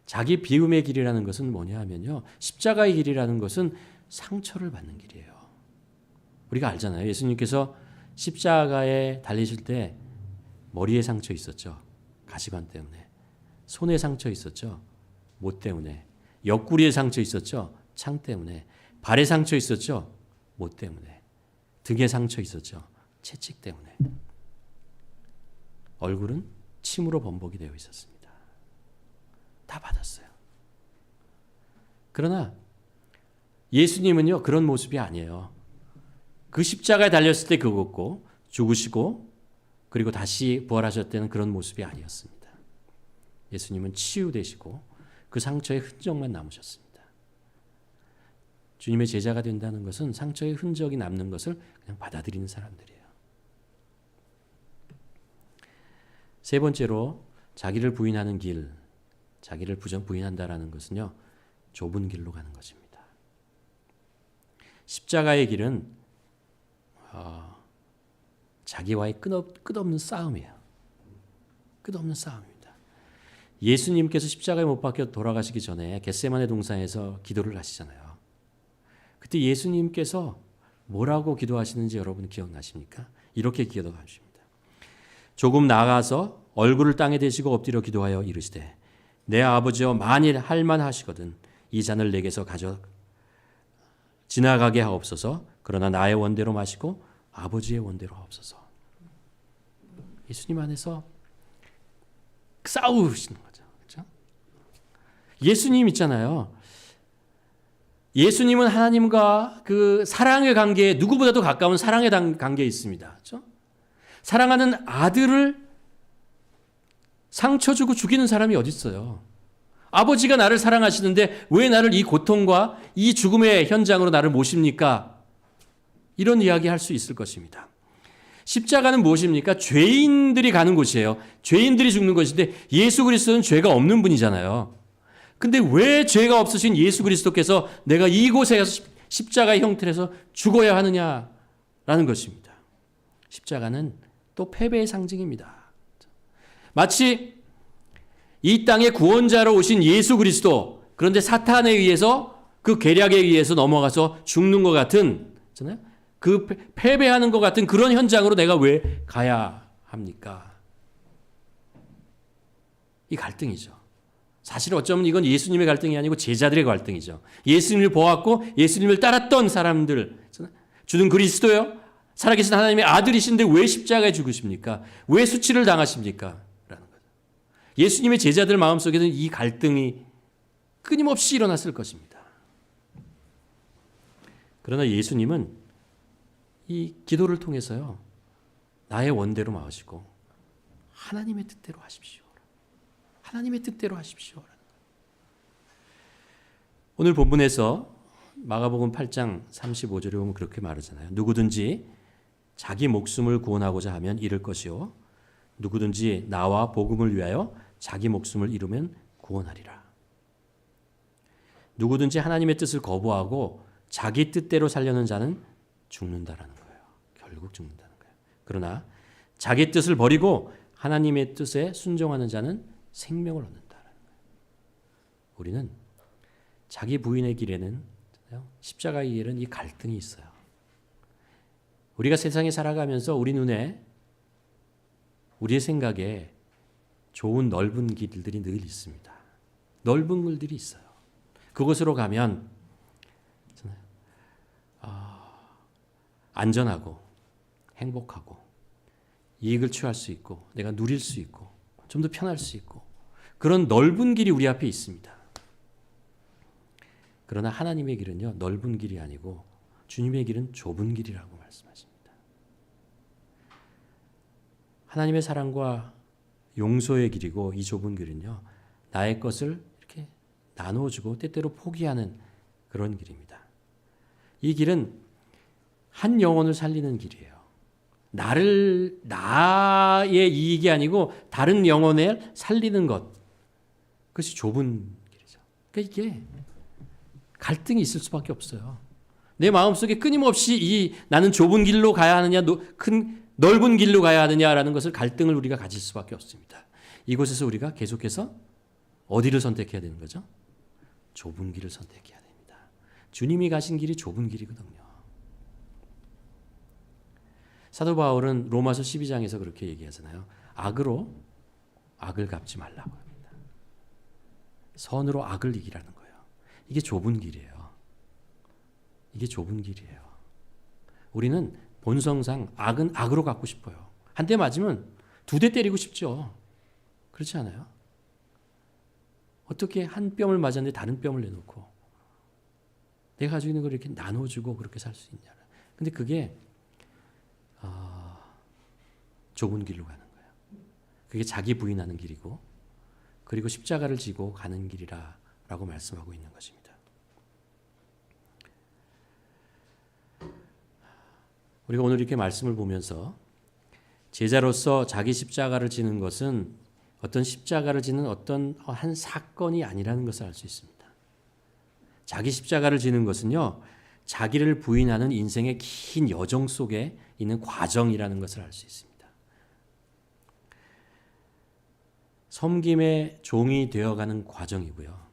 Speaker 2: 자기 비움의 길이라는 것은 뭐냐 하면요, 십자가의 길이라는 것은 상처를 받는 길이에요. 우리가 알잖아요. 예수님께서 십자가에 달리실 때 머리에 상처 있었죠. 가시관 때문에. 손에 상처 있었죠. 못 때문에. 옆구리에 상처 있었죠? 창 때문에. 발에 상처 있었죠? 못 때문에. 등에 상처 있었죠? 채찍 때문에. 얼굴은 침으로 범벅이 되어 있었습니다. 다 받았어요. 그러나 예수님은요, 그런 모습이 아니에요. 그 십자가에 달렸을 때 그것고 죽으시고 그리고 다시 부활하셨다는 그런 모습이 아니었습니다. 예수님은 치유되시고 그 상처의 흔적만 남으셨습니다. 주님의 제자가 된다는 것은 상처의 흔적이 남는 것을 그냥 받아들이는 사람들이에요. 세 번째로 자기를 부인하는 길, 자기를 부인한다라는 것은요, 좁은 길로 가는 것입니다. 십자가의 길은 자기와의 끝없는 싸움이에요. 끝없는 싸움입니다. 예수님께서 십자가에 못 박혀 돌아가시기 전에 겟세마네 동산에서 기도를 하시잖아요. 그때 예수님께서 뭐라고 기도하시는지 여러분 기억나십니까? 이렇게 기도하십니다. 조금 나아가서 얼굴을 땅에 대시고 엎드려 기도하여 이르시되 내 아버지여 만일 할만하시거든 이 잔을 내게서 지나가게 하옵소서. 그러나 나의 원대로 마시고 아버지의 원대로 하옵소서. 예수님 안에서 싸우시는 거죠. 그렇죠? 예수님 있잖아요. 예수님은 하나님과 그 사랑의 관계에 누구보다도 가까운 사랑의 관계에 있습니다. 그렇죠? 사랑하는 아들을 상처 주고 죽이는 사람이 어디 있어요? 아버지가 나를 사랑하시는데 왜 나를 이 고통과 이 죽음의 현장으로 나를 모십니까? 이런 이야기 할 수 있을 것입니다. 십자가는 무엇입니까? 죄인들이 가는 곳이에요. 죄인들이 죽는 것인데 예수 그리스도는 죄가 없는 분이잖아요. 근데 왜 죄가 없으신 예수 그리스도께서 내가 이곳에 가서 십자가의 형태를 해서 죽어야 하느냐라는 것입니다. 십자가는 또 패배의 상징입니다. 마치 이 땅의 구원자로 오신 예수 그리스도, 그런데 사탄에 의해서 그 계략에 의해서 넘어가서 죽는 것 같은, 그 패배하는 것 같은 그런 현장으로 내가 왜 가야 합니까? 이 갈등이죠. 사실 어쩌면 이건 예수님의 갈등이 아니고 제자들의 갈등이죠. 예수님을 보았고 예수님을 따랐던 사람들, 주는 그리스도요, 살아계신 하나님의 아들이신데 왜 십자가에 죽으십니까? 왜 수치를 당하십니까? 라는 거죠. 예수님의 제자들 마음속에는 이 갈등이 끊임없이 일어났을 것입니다. 그러나 예수님은 이 기도를 통해서요, 나의 원대로 마시고 하나님의 뜻대로 하십시오. 하나님의 뜻대로 하십시오. 오늘 본문에서 마가복음 8장 35절에 보면 그렇게 말하잖아요. 누구든지 자기 목숨을 구원하고자 하면 잃을 것이요 누구든지 나와 복음을 위하여 자기 목숨을 잃으면 구원하리라. 누구든지 하나님의 뜻을 거부하고 자기 뜻대로 살려는 자는 죽는다라는 거예요. 결국 죽는다는 거예요. 그러나 자기 뜻을 버리고 하나님의 뜻에 순종하는 자는 생명을 얻는다라는 거예요. 우리는 자기 부인의 길에는, 십자가의 길에는 이 갈등이 있어요. 우리가 세상에 살아가면서 우리 눈에, 우리의 생각에 좋은 넓은 길들이 늘 있습니다. 넓은 길들이 있어요. 그곳으로 가면 안전하고 행복하고 이익을 취할 수 있고 내가 누릴 수 있고 좀 더 편할 수 있고 그런 넓은 길이 우리 앞에 있습니다. 그러나 하나님의 길은요, 넓은 길이 아니고 주님의 길은 좁은 길이라고 말씀하십니다. 하나님의 사랑과 용서의 길이고 이 좁은 길은요, 나의 것을 이렇게 나눠주고 때때로 포기하는 그런 길입니다. 이 길은 한 영혼을 살리는 길이에요. 나의 이익이 아니고 다른 영혼을 살리는 것. 그것이 좁은 길이죠. 그러니까 이게 갈등이 있을 수밖에 없어요. 내 마음속에 끊임없이 나는 좁은 길로 가야 하느냐, 넓은 길로 가야 하느냐라는 것을 갈등을 우리가 가질 수밖에 없습니다. 이곳에서 우리가 계속해서 어디를 선택해야 되는 거죠? 좁은 길을 선택해야 됩니다. 주님이 가신 길이 좁은 길이거든요. 사도 바울은 로마서 12장에서 그렇게 얘기하잖아요. 악으로 악을 갚지 말라고 합니다. 선으로 악을 이기라는 거예요. 이게 좁은 길이에요. 이게 좁은 길이에요. 우리는 본성상 악은 악으로 갚고 싶어요. 한 대 맞으면 두 대 때리고 싶죠. 그렇지 않아요? 어떻게 한 뼘을 맞았는데 다른 뼘을 내놓고 내가 가지고 있는 걸 이렇게 나눠주고 그렇게 살 수 있냐. 근데 그게 좁은 길로 가는 거예요. 그게 자기 부인하는 길이고 그리고 십자가를 지고 가는 길이라고 말씀하고 있는 것입니다. 우리가 오늘 이렇게 말씀을 보면서 제자로서 자기 십자가를 지는 것은 어떤 십자가를 지는 어떤 한 사건이 아니라는 것을 알 수 있습니다. 자기 십자가를 지는 것은요, 자기를 부인하는 인생의 긴 여정 속에 있는 과정이라는 것을 알 수 있습니다. 섬김의 종이 되어가는 과정이고요.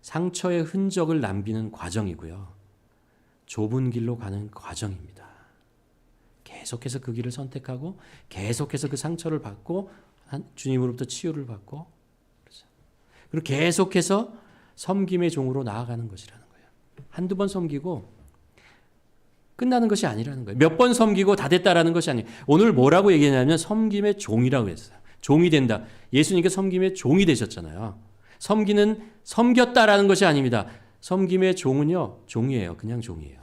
Speaker 2: 상처의 흔적을 남기는 과정이고요. 좁은 길로 가는 과정입니다. 계속해서 그 길을 선택하고 계속해서 그 상처를 받고 주님으로부터 치유를 받고 그렇죠. 그리고 계속해서 섬김의 종으로 나아가는 것이라는 거예요. 한두 번 섬기고 끝나는 것이 아니라는 거예요. 몇 번 섬기고 다 됐다라는 것이 아니에요. 오늘 뭐라고 얘기했냐면 섬김의 종이라고 했어요. 종이 된다. 예수님께서 섬김의 종이 되셨잖아요. 섬겼다라는 것이 아닙니다. 섬김의 종은요, 종이에요. 그냥 종이에요.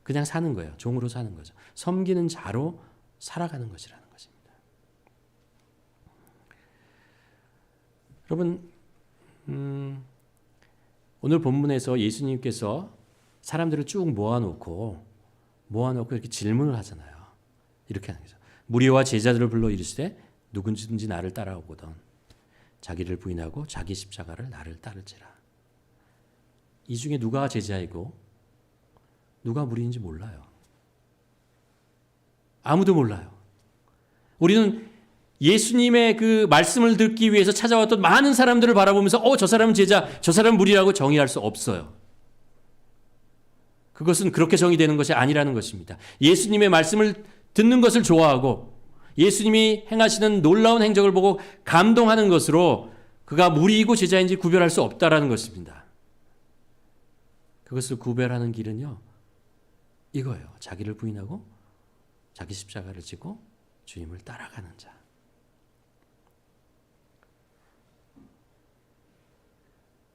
Speaker 2: 그냥 사는 거예요. 종으로 사는 거죠. 섬기는 자로 살아가는 것이라는 것입니다. 여러분, 오늘 본문에서 예수님께서 사람들을 쭉 모아놓고 이렇게 질문을 하잖아요. 이렇게 하는 거죠. 무리와 제자들을 불러 이르시되 누구든지 나를 따라오거든 자기를 부인하고 자기 십자가를 나를 따르지라. 이 중에 누가 제자이고 누가 무리인지 몰라요. 아무도 몰라요. 우리는 예수님의 그 말씀을 듣기 위해서 찾아왔던 많은 사람들을 바라보면서 저 사람은 제자, 저 사람은 무리라고 정의할 수 없어요. 그것은 그렇게 정의되는 것이 아니라는 것입니다. 예수님의 말씀을 듣는 것을 좋아하고 예수님이 행하시는 놀라운 행적을 보고 감동하는 것으로 그가 무리이고 제자인지 구별할 수 없다라는 것입니다. 그것을 구별하는 길은요, 이거예요. 자기를 부인하고 자기 십자가를 지고 주님을 따라가는 자.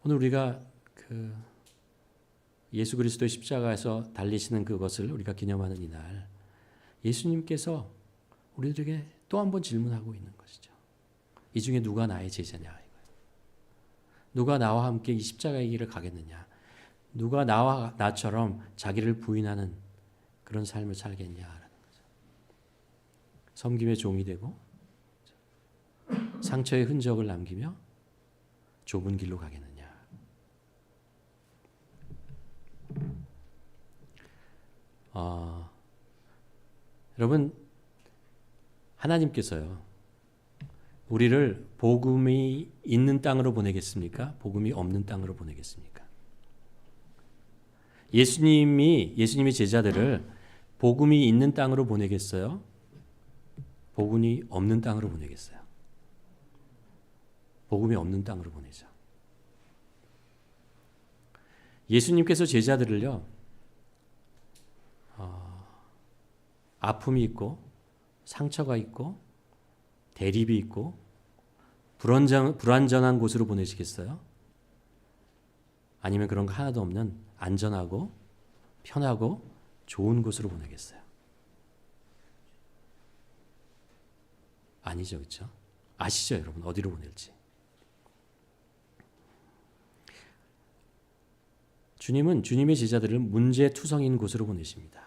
Speaker 2: 오늘 우리가 그 예수 그리스도의 십자가에서 달리시는 그것을 우리가 기념하는 이날, 예수님께서 우리들에게 또 한 번 질문하고 있는 것이죠. 이 중에 누가 나의 제자냐 이거예요. 누가 나와 함께 이 십자가의 길을 가겠느냐. 누가 나와 나처럼 자기를 부인하는 그런 삶을 살겠냐라는 거죠. 섬김의 종이 되고 상처의 흔적을 남기며 좁은 길로 가겠느냐. 여러분, 하나님께서요, 우리를 복음이 있는 땅으로 보내겠습니까? 복음이 없는 땅으로 보내겠습니까? 예수님의 제자들을 복음이 있는 땅으로 보내겠어요? 복음이 없는 땅으로 보내겠어요? 복음이 없는 땅으로 보내죠. 예수님께서 제자들을요, 아픔이 있고 상처가 있고 대립이 있고 불안전한 곳으로 보내시겠어요? 아니면 그런 거 하나도 없는 안전하고 편하고 좋은 곳으로 보내겠어요? 아니죠, 그렇죠? 아시죠, 여러분? 어디로 보낼지. 주님은 주님의 제자들을 문제투성인 곳으로 보내십니다.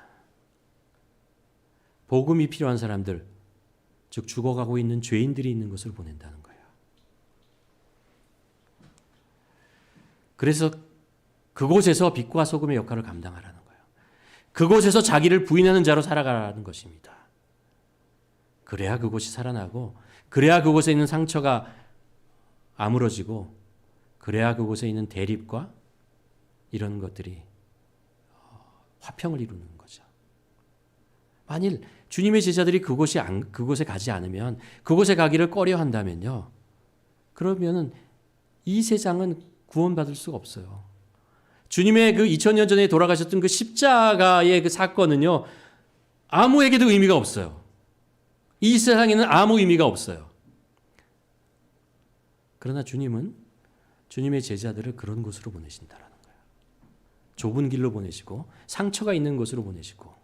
Speaker 2: 복음이 필요한 사람들, 즉 죽어가고 있는 죄인들이 있는 곳으로 보낸다는 거예요. 그래서 그곳에서 빛과 소금의 역할을 감당하라는 거예요. 그곳에서 자기를 부인하는 자로 살아가라는 것입니다. 그래야 그곳이 살아나고, 그래야 그곳에 있는 상처가 아물어지고, 그래야 그곳에 있는 대립과 이런 것들이 화평을 이루는 거죠. 만일 주님의 제자들이 그곳에 가지 않으면, 그곳에 가기를 꺼려 한다면요, 그러면은 이 세상은 구원받을 수가 없어요. 주님의 그 2000년 전에 돌아가셨던 그 십자가의 그 사건은요, 아무에게도 의미가 없어요. 이 세상에는 아무 의미가 없어요. 그러나 주님은 주님의 제자들을 그런 곳으로 보내신다라는 거예요. 좁은 길로 보내시고 상처가 있는 곳으로 보내시고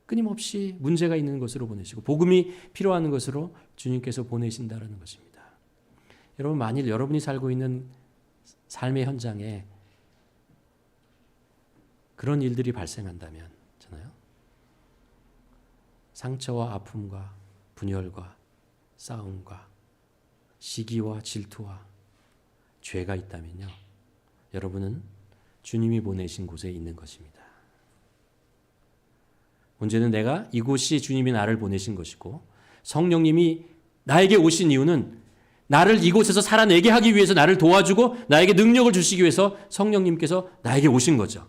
Speaker 2: 끊임없이 문제가 있는 곳으로 보내시고 복음이 필요한 곳으로 주님께서 보내신다라는 것입니다. 여러분, 만일 여러분이 살고 있는 삶의 현장에 그런 일들이 발생한다면, 잖아요. 상처와 아픔과 분열과 싸움과 시기와 질투와 죄가 있다면요, 여러분은 주님이 보내신 곳에 있는 것입니다. 문제는 내가 이곳이 주님이 나를 보내신 것이고 성령님이 나에게 오신 이유는 나를 이곳에서 살아내게 하기 위해서 나를 도와주고 나에게 능력을 주시기 위해서 성령님께서 나에게 오신 거죠.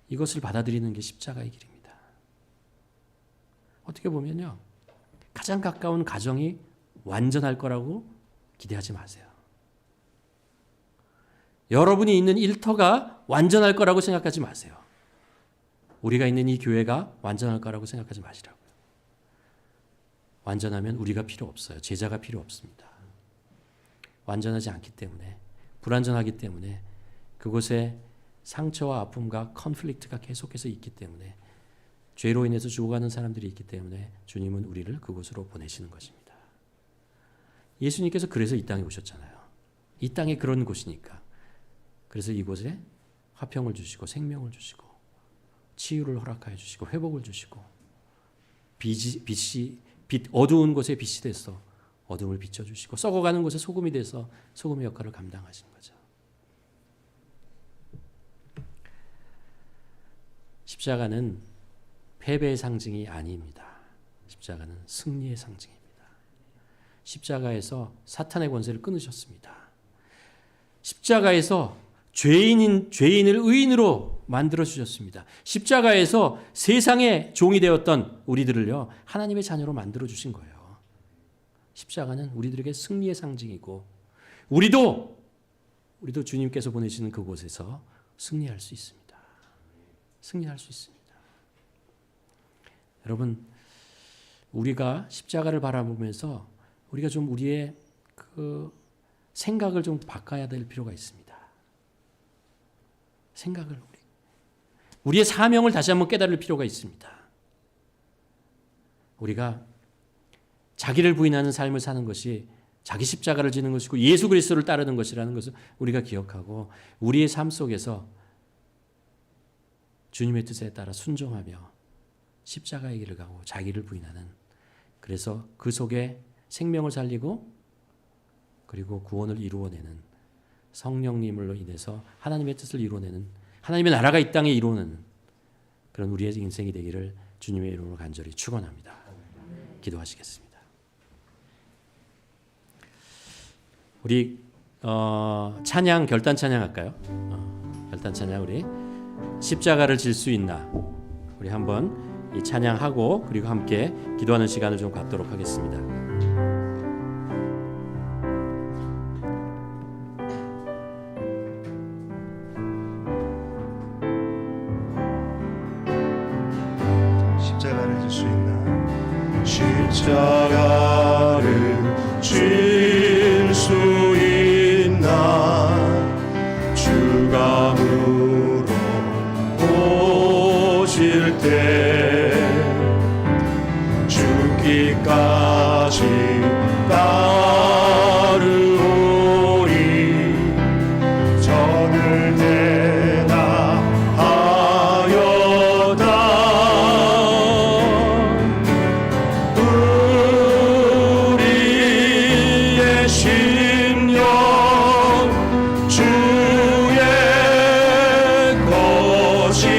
Speaker 2: 이것을 받아들이는 게 십자가의 길입니다. 어떻게 보면요, 가장 가까운 가정이 완전할 거라고 기대하지 마세요. 여러분이 있는 일터가 완전할 거라고 생각하지 마세요. 우리가 있는 이 교회가 완전할 거라고 생각하지 마시라고요. 완전하면 우리가 필요 없어요. 제자가 필요 없습니다. 완전하지 않기 때문에, 불완전하기 때문에, 그곳에 상처와 아픔과 컨플릭트가 계속해서 있기 때문에, 죄로 인해서 죽어가는 사람들이 있기 때문에 주님은 우리를 그곳으로 보내시는 것입니다. 예수님께서 그래서 이 땅에 오셨잖아요. 이 땅에 그런 곳이니까. 그래서 이곳에 화평을 주시고 생명을 주시고 치유를 허락하여 주시고 회복을 주시고 빛 어두운 곳에 빛이 돼서 어둠을 비춰주시고 썩어가는 곳에 소금이 돼서 소금의 역할을 감당하신 거죠. 십자가는 패배의 상징이 아닙니다. 십자가는 승리의 상징입니다. 십자가에서 사탄의 권세를 끊으셨습니다. 십자가에서 죄인을 의인으로 만들어 주셨습니다. 십자가에서 세상의 종이 되었던 우리들을요, 하나님의 자녀로 만들어 주신 거예요. 십자가는 우리들에게 승리의 상징이고 우리도 주님께서 보내시는 그곳에서 승리할 수 있습니다. 승리할 수 있습니다. 여러분, 우리가 십자가를 바라보면서 우리가 좀 우리의 그 생각을 좀 바꿔야 될 필요가 있습니다. 생각을 우리의 사명을 다시 한번 깨달을 필요가 있습니다. 우리가 자기를 부인하는 삶을 사는 것이 자기 십자가를 지는 것이고 예수 그리스도를 따르는 것이라는 것을 우리가 기억하고 우리의 삶 속에서 주님의 뜻에 따라 순종하며 십자가의 길을 가고 자기를 부인하는, 그래서 그 속에 생명을 살리고 그리고 구원을 이루어내는 성령님으로 인해서 하나님의 뜻을 이루어내는, 하나님의 나라가 이 땅에 이루어내는 그런 우리의 인생이 되기를 주님의 이름으로 간절히 축원합니다. 기도하시겠습니다. 우리 찬양, 결단 찬양 할까요? 결단 찬양, 우리 십자가를 질 수 있나, 우리 한번 이 찬양하고 그리고 함께 기도하는 시간을 좀 갖도록 하겠습니다.
Speaker 1: 십자가를 질 수 있나?
Speaker 3: 십자가를 질 수 있나? 주가 물어보실 때 죽기까지 따르오리. 전을 대답하여다. 우리의 심령 주의 것이니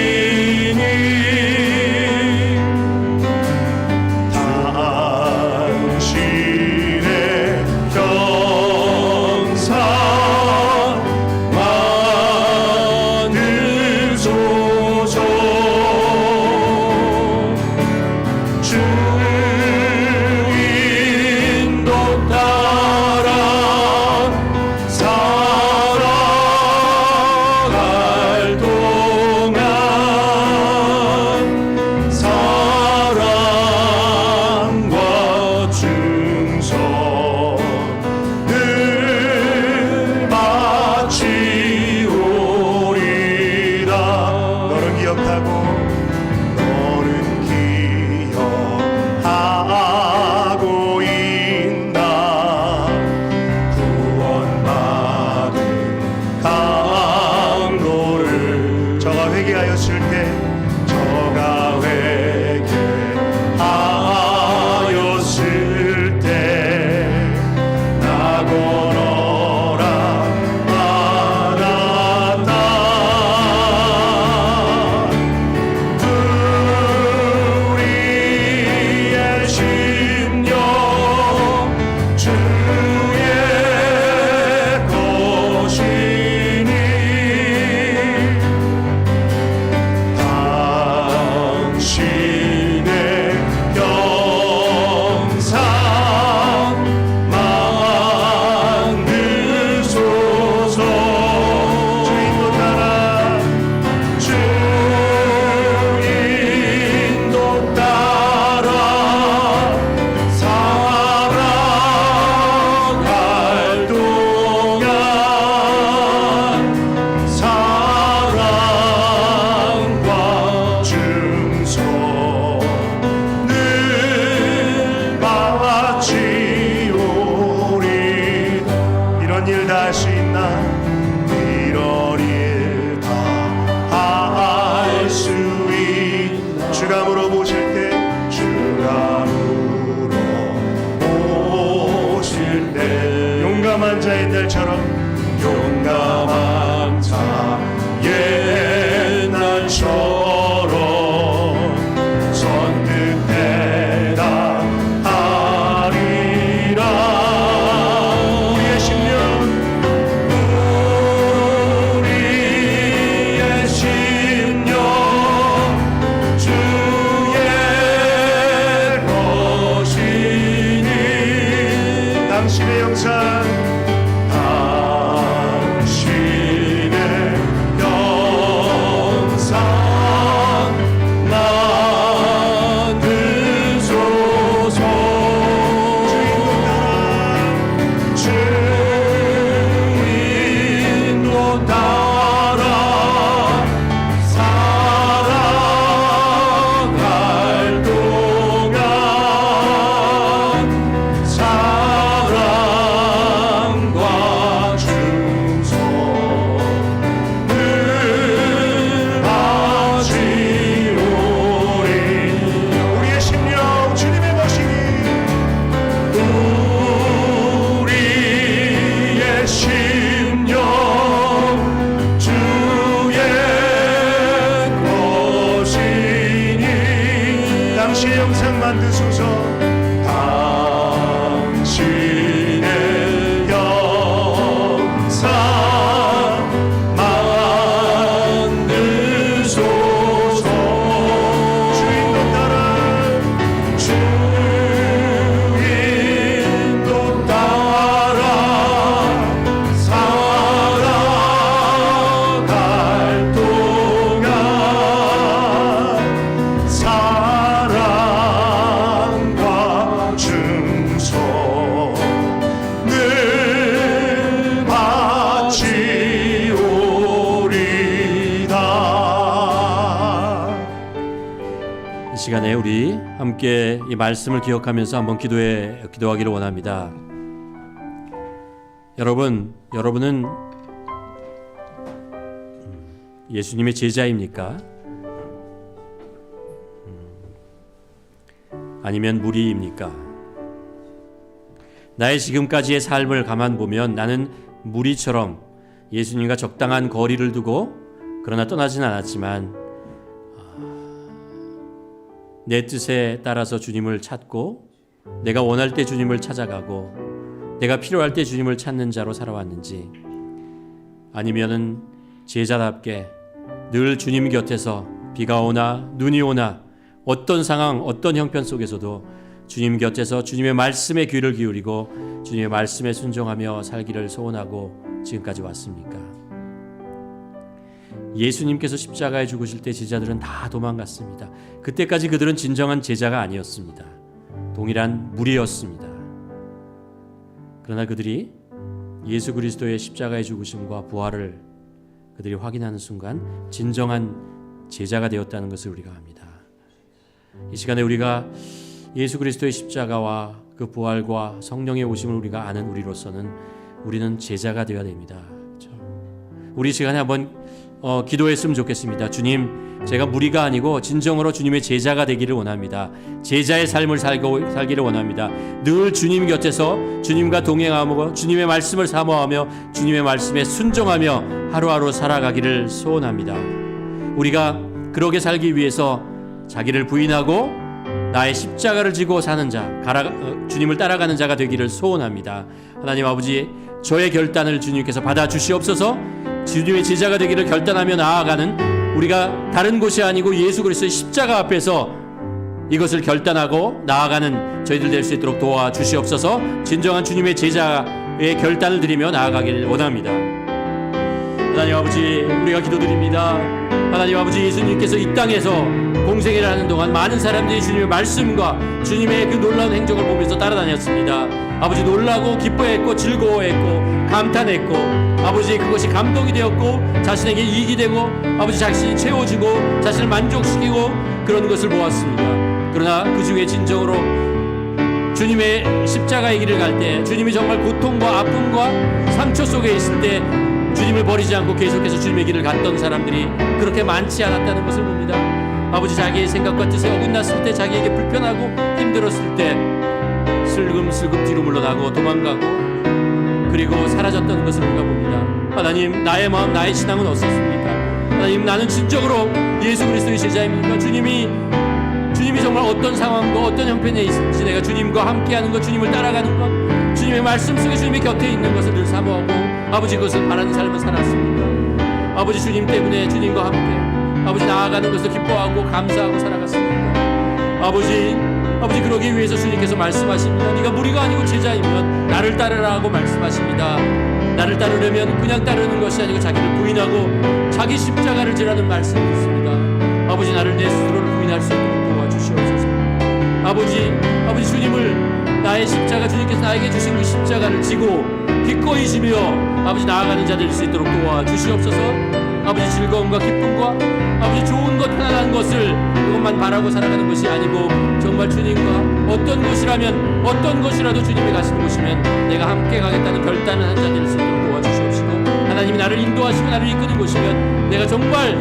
Speaker 2: 시간에 우리 함께 이 말씀을 기억하면서 한번 기도하기를 원합니다. 여러분은 예수님의 제자입니까? 아니면 무리입니까? 나의 지금까지의 삶을 가만 보면 나는 무리처럼 예수님과 적당한 거리를 두고 그러나 떠나진 않았지만 내 뜻에 따라서 주님을 찾고 내가 원할 때 주님을 찾아가고 내가 필요할 때 주님을 찾는 자로 살아왔는지, 아니면은 제자답게 늘 주님 곁에서 비가 오나 눈이 오나 어떤 상황 어떤 형편 속에서도 주님 곁에서 주님의 말씀에 귀를 기울이고 주님의 말씀에 순종하며 살기를 소원하고 지금까지 왔습니까? 예수님께서 십자가에 죽으실 때 제자들은 다 도망갔습니다. 그때까지 그들은 진정한 제자가 아니었습니다. 동일한 무리였습니다. 그러나 그들이 예수 그리스도의 십자가의 죽으심과 부활을 그들이 확인하는 순간 진정한 제자가 되었다는 것을 우리가 압니다. 이 시간에 우리가 예수 그리스도의 십자가와 그 부활과 성령의 오심을 우리가 아는 우리로서는 우리는 제자가 되어야 됩니다. 그렇죠? 우리 시간에 한번 기도했으면 좋겠습니다. 주님, 제가 무리가 아니고 진정으로 주님의 제자가 되기를 원합니다. 제자의 삶을 살기를 원합니다. 늘 주님 곁에서 주님과 동행하고 주님의 말씀을 사모하며 주님의 말씀에 순종하며 하루하루 살아가기를 소원합니다. 우리가 그렇게 살기 위해서 자기를 부인하고 나의 십자가를 지고 사는 자, 주님을 따라가는 자가 되기를 소원합니다. 하나님 아버지, 저의 결단을 주님께서 받아주시옵소서. 주님의 제자가 되기를 결단하며 나아가는 우리가 다른 곳이 아니고 예수 그리스도의 십자가 앞에서 이것을 결단하고 나아가는 저희들 될 수 있도록 도와주시옵소서. 진정한 주님의 제자의 결단을 드리며 나아가기를 원합니다. 하나님 아버지, 우리가 기도드립니다. 하나님 아버지, 예수님께서 이 땅에서 공생애를 하는 동안 많은 사람들이 주님의 말씀과 주님의 그 놀라운 행적을 보면서 따라다녔습니다. 아버지, 놀라고 기뻐했고 즐거워했고 감탄했고 아버지, 그것이 감동이 되었고 자신에게 이익이 되고 아버지, 자신이 채워지고 자신을 만족시키고 그런 것을 보았습니다. 그러나 그 중에 진정으로 주님의 십자가의 길을 갈 때, 주님이 정말 고통과 아픔과 상처 속에 있을 때 주님을 버리지 않고 계속해서 주님의 길을 갔던 사람들이 그렇게 많지 않았다는 것을 봅니다. 아버지, 자기의 생각과 뜻에 어긋났을 때, 자기에게 불편하고 힘들었을 때 슬금슬금 뒤로 물러나고 도망가고 그리고 사라졌던 것을 우리가 봅니다. 하나님, 나의 마음, 나의 신앙은 어떻습니까? 하나님, 나는 진정으로 예수 그리스도의 제자입니까? 주님이 정말 어떤 상황과 어떤 형편에 있을지 내가 주님과 함께하는 것, 주님을 따라가는 것, 주님의 말씀 속에 주님의 곁에 있는 것을 늘 사모하고 아버지, 그것을 바라는 삶을 살았습니다. 아버지, 주님 때문에 주님과 함께 아버지 나아가는 것을 기뻐하고 감사하고 살아갔습니다. 아버지, 그러기 위해서 주님께서 말씀하십니다. 네가 무리가 아니고 제자이면 나를 따르라 하고 말씀하십니다. 나를 따르려면 그냥 따르는 것이 아니고 자기를 부인하고 자기 십자가를 지라는 말씀이 있습니다. 아버지, 나를 내 스스로를 부인할 수 있도록 도와주시옵소서. 아버지, 주님을 나의 십자가, 주님께서 나에게 주신 그 십자가를 지고 기꺼이 지며 아버지 나아가는 자 될 수 있도록 도와주시옵소서. 아버지, 즐거움과 기쁨과 아버지 좋은 것, 편안한 것을 그것만 바라고 살아가는 것이 아니고 정말 주님과 어떤 곳이라면 어떤 것이라도 주님이 가시는 곳이면 내가 함께 가겠다는 결단을 한 자 될 수 있도록 도와주시옵시고, 하나님이 나를 인도하시고 나를 이끄는 곳이면 내가 정말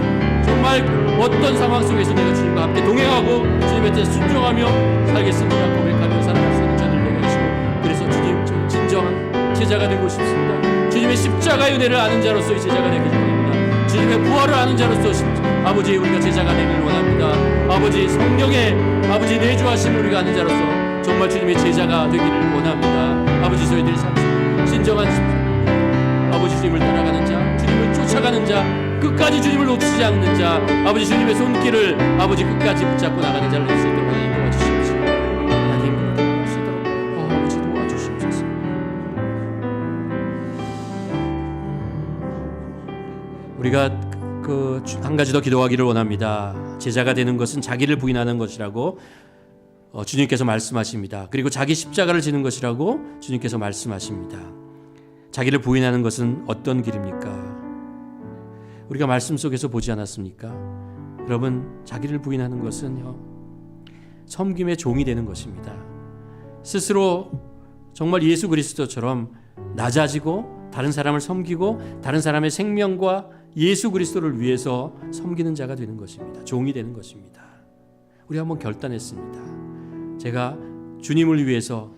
Speaker 2: 어떤 상황 속에서 내가 주님과 함께 동행하고 주님의 뜻에 순종하며 살겠습니다 고백하며 살아갈 수 있는 자들 되게 하시고, 그래서 주님, 저 진정한 제자가 되고 싶습니다. 주님의 십자가의 은혜를 아는 자로서의 제자가 되기 원합니다. 주님의 부활을 아는 자로서 아버지, 우리가 제자가 되기를 원합니다. 아버지, 성령의 아버지 내주하심을 우리가 아는 자로서 정말 주님의 제자가 되기를 원합니다. 아버지, 저희들이 삶 진정한 아버지, 주님을 따라가는 자, 주님을 쫓아가는 자, 끝까지 주님을 놓치지 않는 자, 아버지, 주님의 손길을 아버지 끝까지 붙잡고 나가는 자를 낼 수 있도록 하나님 도와주시옵시고, 하나님 그렇게 할 수 있도록 아버지 도와주시옵소서. 우리가 한 가지 더 기도하기를 원합니다. 제자가 되는 것은 자기를 부인하는 것이라고 주님께서 말씀하십니다. 그리고 자기 십자가를 지는 것이라고 주님께서 말씀하십니다. 자기를 부인하는 것은 어떤 길입니까? 우리가 말씀 속에서 보지 않았습니까? 여러분, 자기를 부인하는 것은요, 섬김의 종이 되는 것입니다. 스스로 정말 예수 그리스도처럼 낮아지고 다른 사람을 섬기고 다른 사람의 생명과 예수 그리스도를 위해서 섬기는 자가 되는 것입니다. 종이 되는 것입니다. 우리 한번 결단했습니다. 제가 주님을 위해서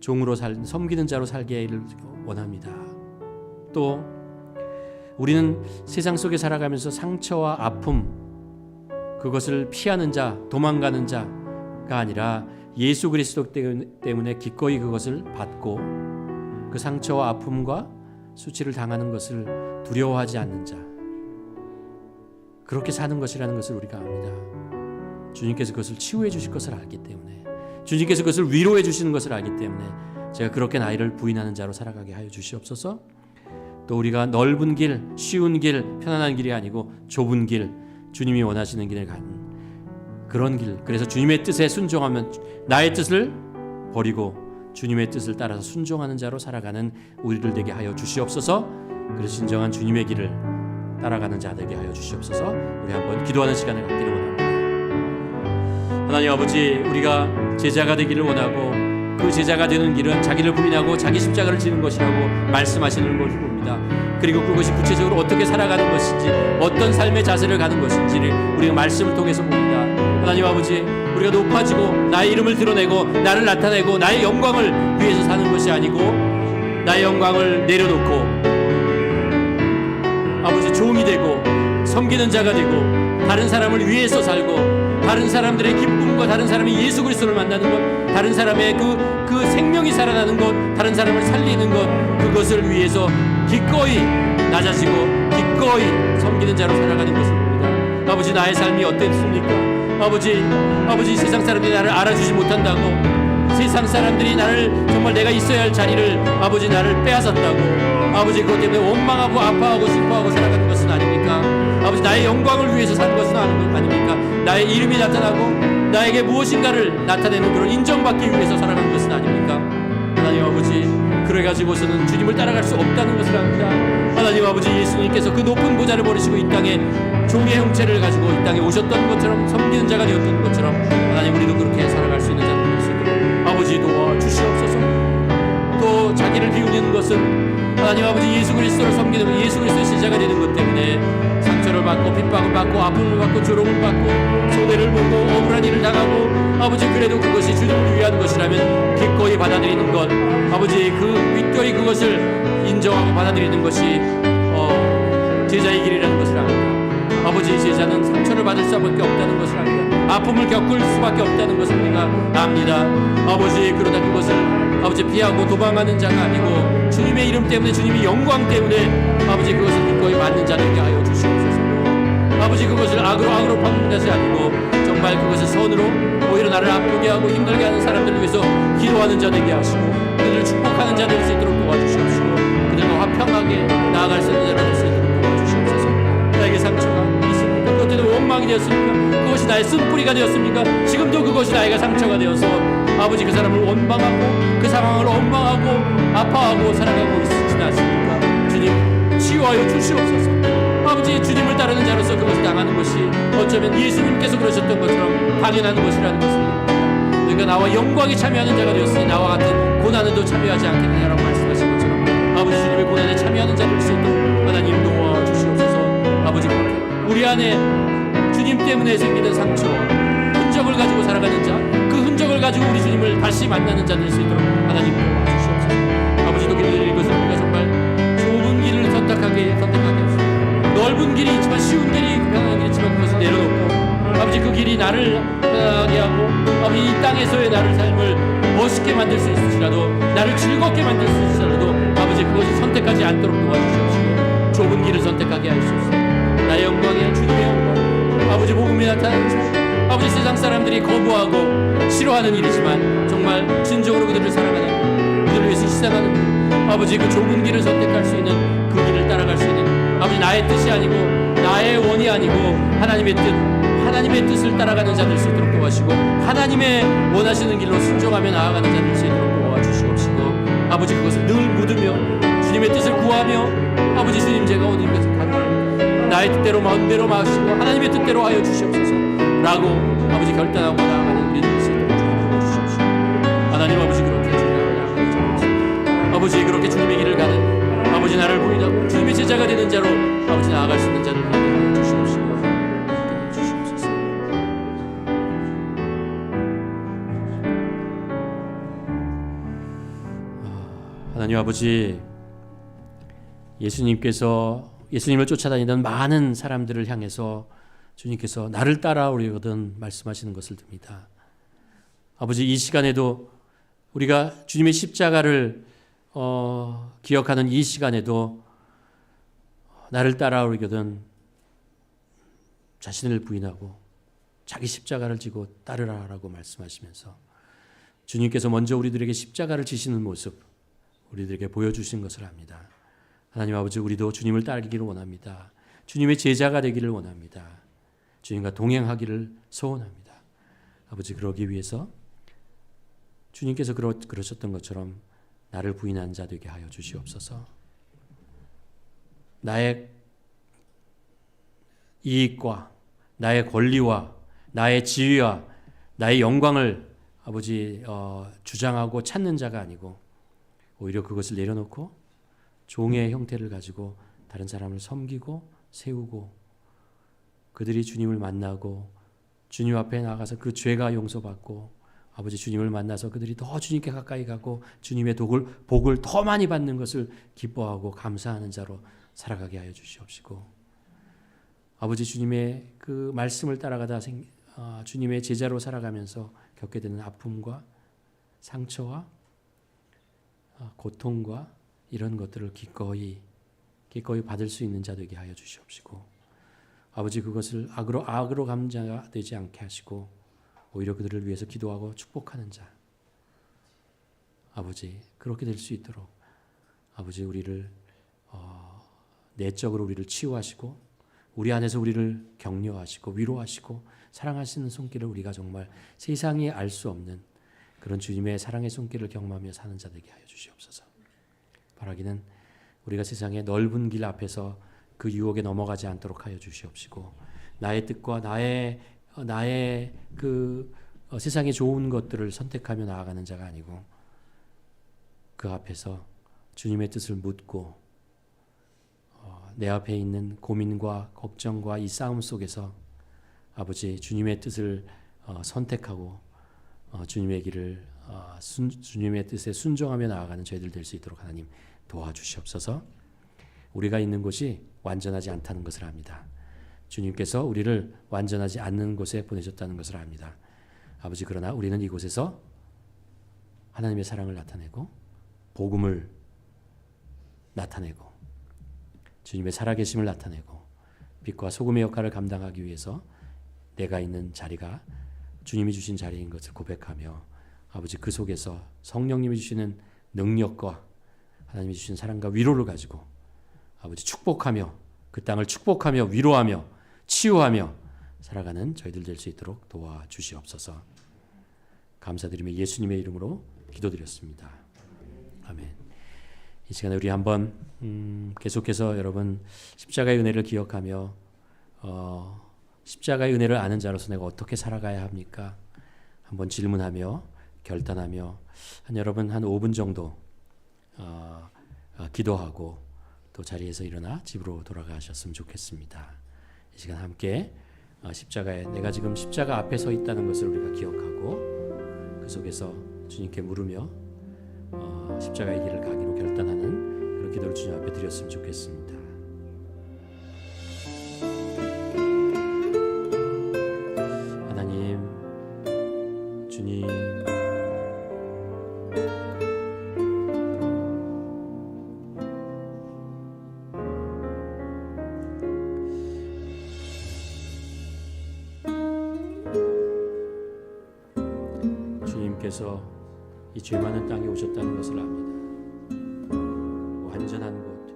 Speaker 2: 종으로 섬기는 자로 살기를 원합니다. 또 우리는 세상 속에 살아가면서 상처와 아픔, 그것을 피하는 자, 도망가는 자가 아니라 예수 그리스도 때문에 기꺼이 그것을 받고 그 상처와 아픔과 수치를 당하는 것을 두려워하지 않는 자, 그렇게 사는 것이라는 것을 우리가 압니다. 주님께서 그것을 치유해 주실 것을 알기 때문에, 주님께서 그것을 위로해 주시는 것을 알기 때문에 제가 그렇게 나이를 부인하는 자로 살아가게 하여 주시옵소서. 또 우리가 넓은 길, 쉬운 길, 편안한 길이 아니고 좁은 길, 주님이 원하시는 길을 가는 그런 길, 그래서 주님의 뜻에 순종하면 나의 뜻을 버리고 주님의 뜻을 따라서 순종하는 자로 살아가는 우리들 되게 하여 주시옵소서. 그래서 진정한 주님의 길을 따라가는 자 되게 하여 주시옵소서. 우리 한번 기도하는 시간을 갖기를 원합니다. 하나님 아버지, 우리가 제자가 되기를 원하고 그 제자가 되는 길은 자기를 부인하고 자기 십자가를 지는 것이라고 말씀하시는 것을 봅니다. 그리고 그것이 구체적으로 어떻게 살아가는 것인지, 어떤 삶의 자세를 가는 것인지를 우리가 말씀을 통해서 봅니다. 하나님 아버지, 우리가 높아지고 나의 이름을 드러내고 나를 나타내고 나의 영광을 위해서 사는 것이 아니고 나의 영광을 내려놓고 아버지 종이 되고 섬기는 자가 되고 다른 사람을 위해서 살고 다른 사람들의 기쁨과 다른 사람이 예수 그리스도를 만나는 것, 다른 사람의 그 생명이 살아나는 것, 다른 사람을 살리는 것, 그것을 위해서 기꺼이 낮아지고 기꺼이 섬기는 자로 살아가는 것을 봅니다. 아버지, 나의 삶이 어땠습니까? 아버지 세상 사람들이 나를 알아주지 못한다고, 세상 사람들이 나를 정말 내가 있어야 할 자리를 아버지 나를 빼앗았다고, 아버지 그것 때문에 원망하고 아파하고 슬퍼하고 살아가는 것은 아닙니까? 아버지, 나의 영광을 위해서 사는 것은 아닙니까? 나의 이름이 나타나고 나에게 무엇인가를 나타내는 그런 인정받기 위해서 살아가는 것은 아닙니까? 하나님 아버지, 그래가지고서는 주님을 따라갈 수 없다는 것을 압니다. 하나님 아버지, 예수님께서 그 높은 보좌를 버리시고 이 땅에 종의 형체를 가지고 이 땅에 오셨던 것처럼, 섬기는 자가 되었던 것처럼 하나님, 우리도 그렇게 살아갈 수 있는 자가 될 수 있도록 아버지 도와주시옵소서. 또 자기를 비우는 것은 하나님 아버지 예수 그리스도를 섬기는, 예수 그리스도의 제자가 되는 것 때문에 상처를 받고 핍박을 받고 아픔을 받고 조롱을 받고 손해를 보고 억울한 일을 당하고, 아버지 그래도 그것이 주님을 위한 것이라면 기꺼이 받아들이는 것, 아버지 기꺼이 그것을 인정하고 받아들이는 것이 제자의 길이라는 것을 압니다. 아버지, 제자는 상처를 받을 수밖에 없다는 것을 압니다. 아픔을 겪을 수밖에 없다는 것을 우리가 압니다. 아버지, 그러다 그것을 아버지 피하고 도망가는 자가 아니고 주님의 이름 때문에, 주님의 영광 때문에 아버지 그것을 기꺼이 받는 자 되게 하여 주시옵소서. 아버지, 그것을 악으로 받는 것이 아니고 정말 그것을 선으로 오히려 나를 아프게 하고 힘들게 하는 사람들을 위해서 기도하는 자 되게 하시고 그들을 축복하는 자 될 수 있도록 도와주시옵시고 그들과 화평하게 나아갈 수 있는 자가 될 수 있도록 도와주시옵소서. 나에게 상처가 있습니까? 그것 때문에 원망이 되었습니까? 그것이 나의 쓴뿌리가 되었습니까? 지금도 그것이 나에게 상처가 되어서 아버지 그 사람을 원망하고 그 상황을 원망하고 아파하고 살아가고 있지 않습니까? 주님, 치유하여 주시옵소서. 아버지, 주님을 따르는 자로서 그것을 당하는 것이 어쩌면 예수님께서 그러셨던 것처럼 당연한 것이라는 것을 봅니다. 그러니까 나와 영광에 참여하는 자가 되었으니 나와 같은 고난에도 참여하지 않겠느냐라고 말씀하신 것처럼 아버지, 주님의 고난에 참여하는 자를 될 수 있도록 하나님 도와주시옵소서. 아버지, 우리 안에 주님 때문에 생기는 상처와 흔적을 가지고 살아가는 자, 그 흔적을 가지고 우리 주님을 다시 만나는 자 될 수 있도록 하나님 도와주시옵소서. 아버지도 길을 이것을 우리가 정말 좁은 길을 선택하게 하시옵소서. 넓은 길이 있지만, 쉬운 길이, 편안한 길이 있지만 그것을 내려놓고 아버지 그 길이 나를 편하게 하고 아버지 이 땅에서의 나를 삶을 멋있게 만들 수 있을지라도, 나를 즐겁게 만들 수 있을지라도 아버지 그것을 선택하지 않도록 도와주시옵시고 좁은 길을 선택하게 하시옵소서. 나의 영광이 주님의 영광, 아버지 복음이 나타나는 자, 아버지 세상 사람들이 거부하고 싫어하는 일이지만 정말 진정으로 그들을 사랑하는, 그들을 위해서 희생하는 아버지 그 좁은 길을 선택할 수 있는, 그 길을 따라갈 수 있는 아버지 나의 뜻이 아니고 나의 원이 아니고 하나님의 뜻, 하나님의 뜻을 따라가는 자 될 수 있도록 도와주시고 하나님의 원하시는 길로 순종하며 나아가는 자 될 수 있도록 도와주시옵시고 아버지 그것을 늘 묻으며 주님의 뜻을 구하며 아버지 주님, 제가 오늘 이것을 가능합니다. 나의 뜻대로 마음대로 마시고 하나님의 뜻대로 하여 주시옵소서 라고 아버지 결단하고 나아가는 우리 될 수 있도록 아버지 그렇게 주님의 길을 가는 아버지 나를 부인하고 주님의 제자가 되는 자로 아버지 나아갈 수 있는 자를 하나님 주시옵시고 주시옵소서. 하나님 아버지, 예수님을 쫓아다니던 많은 사람들을 향해서 주님께서 나를 따라오려거든 말씀하시는 것을 듭니다. 아버지, 이 시간에도 우리가 주님의 십자가를 기억하는 이 시간에도 나를 따라오려거든 자신을 부인하고 자기 십자가를 지고 따르라라고 말씀하시면서 주님께서 먼저 우리들에게 십자가를 지시는 모습 우리들에게 보여주신 것을 압니다. 하나님 아버지, 우리도 주님을 따르기를 원합니다. 주님의 제자가 되기를 원합니다. 주님과 동행하기를 소원합니다. 아버지, 그러기 위해서 주님께서 그러셨던 것처럼 나를 부인한 자 되게 하여 주시옵소서. 나의 이익과 나의 권리와 나의 지위와 나의 영광을 아버지 주장하고 찾는 자가 아니고 오히려 그것을 내려놓고 종의 형태를 가지고 다른 사람을 섬기고 세우고 그들이 주님을 만나고 주님 앞에 나가서 그 죄가 용서받고 아버지 주님을 만나서 그들이 더 주님께 가까이 가고 주님의 복을 더 많이 받는 것을 기뻐하고 감사하는 자로 살아가게 하여 주시옵시고 아버지 주님의 그 말씀을 따라가다 주님의 제자로 살아가면서 겪게 되는 아픔과 상처와 고통과 이런 것들을 기꺼이 받을 수 있는 자 되게 하여 주시옵시고 아버지 그것을 악으로 감자가 되지 않게 하시고 오히려 그들을 위해서 기도하고 축복하는 자 아버지 그렇게 될 수 있도록 아버지 우리를 내적으로 우리를 치유하시고 우리 안에서 우리를 격려하시고 위로하시고 사랑하시는 손길을 우리가 정말 세상이 알 수 없는 그런 주님의 사랑의 손길을 경험하며 사는 자 되게 하여 주시옵소서. 바라기는 우리가 세상의 넓은 길 앞에서 그 유혹에 넘어가지 않도록 하여 주시옵시고 나의 뜻과 나의 그 세상의 좋은 것들을 선택하며 나아가는 자가 아니고 그 앞에서 주님의 뜻을 묻고 내 앞에 있는 고민과 걱정과 이 싸움 속에서 아버지 주님의 뜻을 선택하고 주님의 길을 주님의 뜻에 순종하며 나아가는 저희들 될 수 있도록 하나님 도와주시옵소서. 우리가 있는 곳이 완전하지 않다는 것을 압니다. 주님께서 우리를 완전하지 않는 곳에 보내셨다는 것을 압니다. 아버지 그러나 우리는 이곳에서 하나님의 사랑을 나타내고 복음을 나타내고 주님의 살아계심을 나타내고 빛과 소금의 역할을 감당하기 위해서 내가 있는 자리가 주님이 주신 자리인 것을 고백하며 아버지 그 속에서 성령님이 주시는 능력과 하나님이 주신 사랑과 위로를 가지고 아버지 축복하며 그 땅을 축복하며 위로하며 치유하며 살아가는 저희들 될 수 있도록 도와주시옵소서. 감사드리며 예수님의 이름으로 기도드렸습니다. 아멘. 이 시간에 우리 한번 계속해서 여러분 십자가의 은혜를 기억하며 십자가의 은혜를 아는 자로서 내가 어떻게 살아가야 합니까? 한번 질문하며 결단하며 여러분 한 5분 정도 기도하고 또 자리에서 일어나 집으로 돌아가셨으면 좋겠습니다. 이 시간 함께 십자가에 내가 지금 십자가 앞에 서 있다는 것을 우리가 기억하고 그 속에서 주님께 물으며 십자가의 길을 가기로 결단하는 그런 기도를 주님 앞에 드렸으면 좋겠습니다. 하나님, 주님, 주님께서 이 죄 많은 땅에 오셨다는 것을 압니다. 완전한 곳,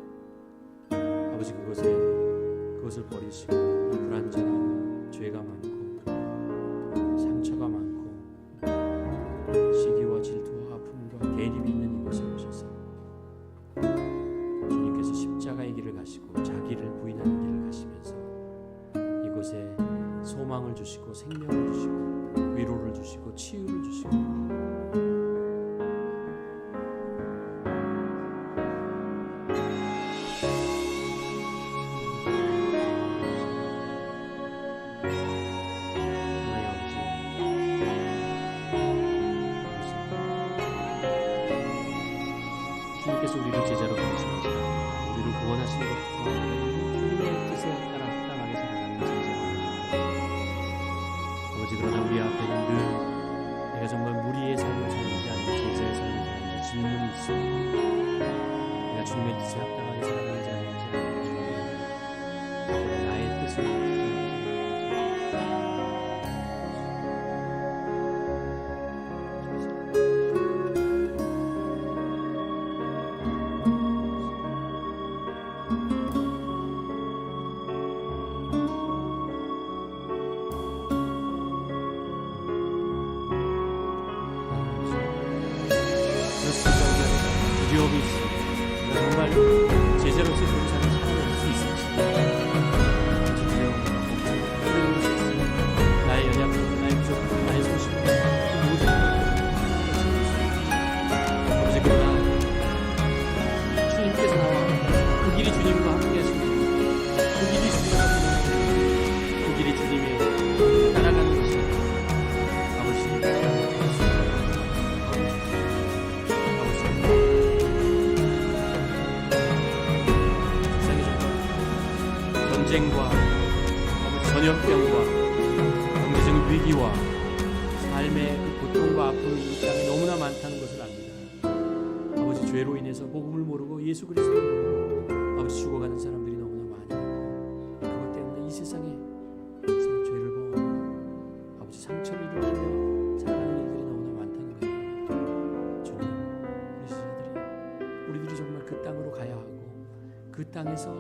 Speaker 2: 아버지 그것을 버리시고 불완전하고 죄가 많고 상처가 많고 시기와 질투와 아픔과 대립이 있는 이곳에 오셔서 주님께서 십자가의 길을 가시고 자기를 부인하는 길을 가시면서 이곳에 소망을 주시고 생명을 주시고 위로를 주시고 치유를 주시고 제자로서의 동산을 살아낼 수 있을지 아버지 두려움과 걱정 모든 것이 있으니 나의 연약함과 나의 부족함과 나의 소심함 모든 아버지 그러나 주님께서 나와 그 길이 주님과 함께 하시고 그 길이 주님과 그 길이 주님의 따라가는 것입니다. 아버지 전쟁과 전염병과 경제적인 위기와 삶의 그 고통과 아픔이 이 땅에 너무나 많다는 것을 압니다. 아버지 죄로 인해서 복음을 모르고 예수 그리스도를 모르고 아버지 죽어가는 사람들이 너무나 많이 있고 그것 때문에 이 세상에 죄를 범하고 아버지 상처를 일으키며 살아가는 일들이 너무나 많다는 거예요. 주님, 우리 제자들이 우리들이 정말 그 땅으로 가야 하고 그 땅에서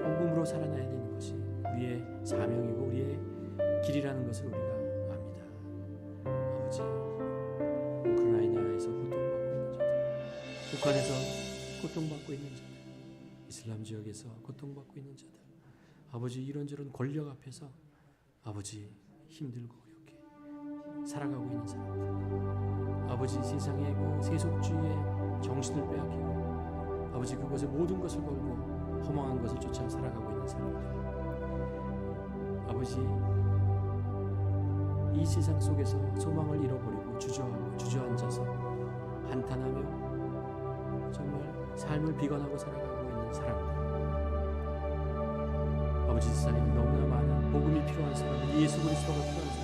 Speaker 2: 복음으로 살아나야 되는 것이 우리의 사명이고 우리의 길이라는 것을 우리가 압니다. 아버지, 우크라이나에서 고통받고 있는 자들, 북한에서 고통받고 있는 자들, 이슬람 지역에서 고통받고 있는 자들, 아버지 이런저런 권력 앞에서 아버지 힘들고 어렵게 살아가고 있는 사람들, 아버지 세상의 그 세속주의의 정신을 빼앗기고 아버지 그것에 모든 것을 걸고 허망한 것을 쫓아 살아가고 있는 사람들, 아버지 이 세상 속에서 소망을 잃어버리고 주저하고 주저앉아서 한탄하며 정말 삶을 비관하고 살아가고 있는 사람들, 아버지 세상에 너무나 많은 복음이 필요한 사람들, 예수 그리스도가 필요한 사람들,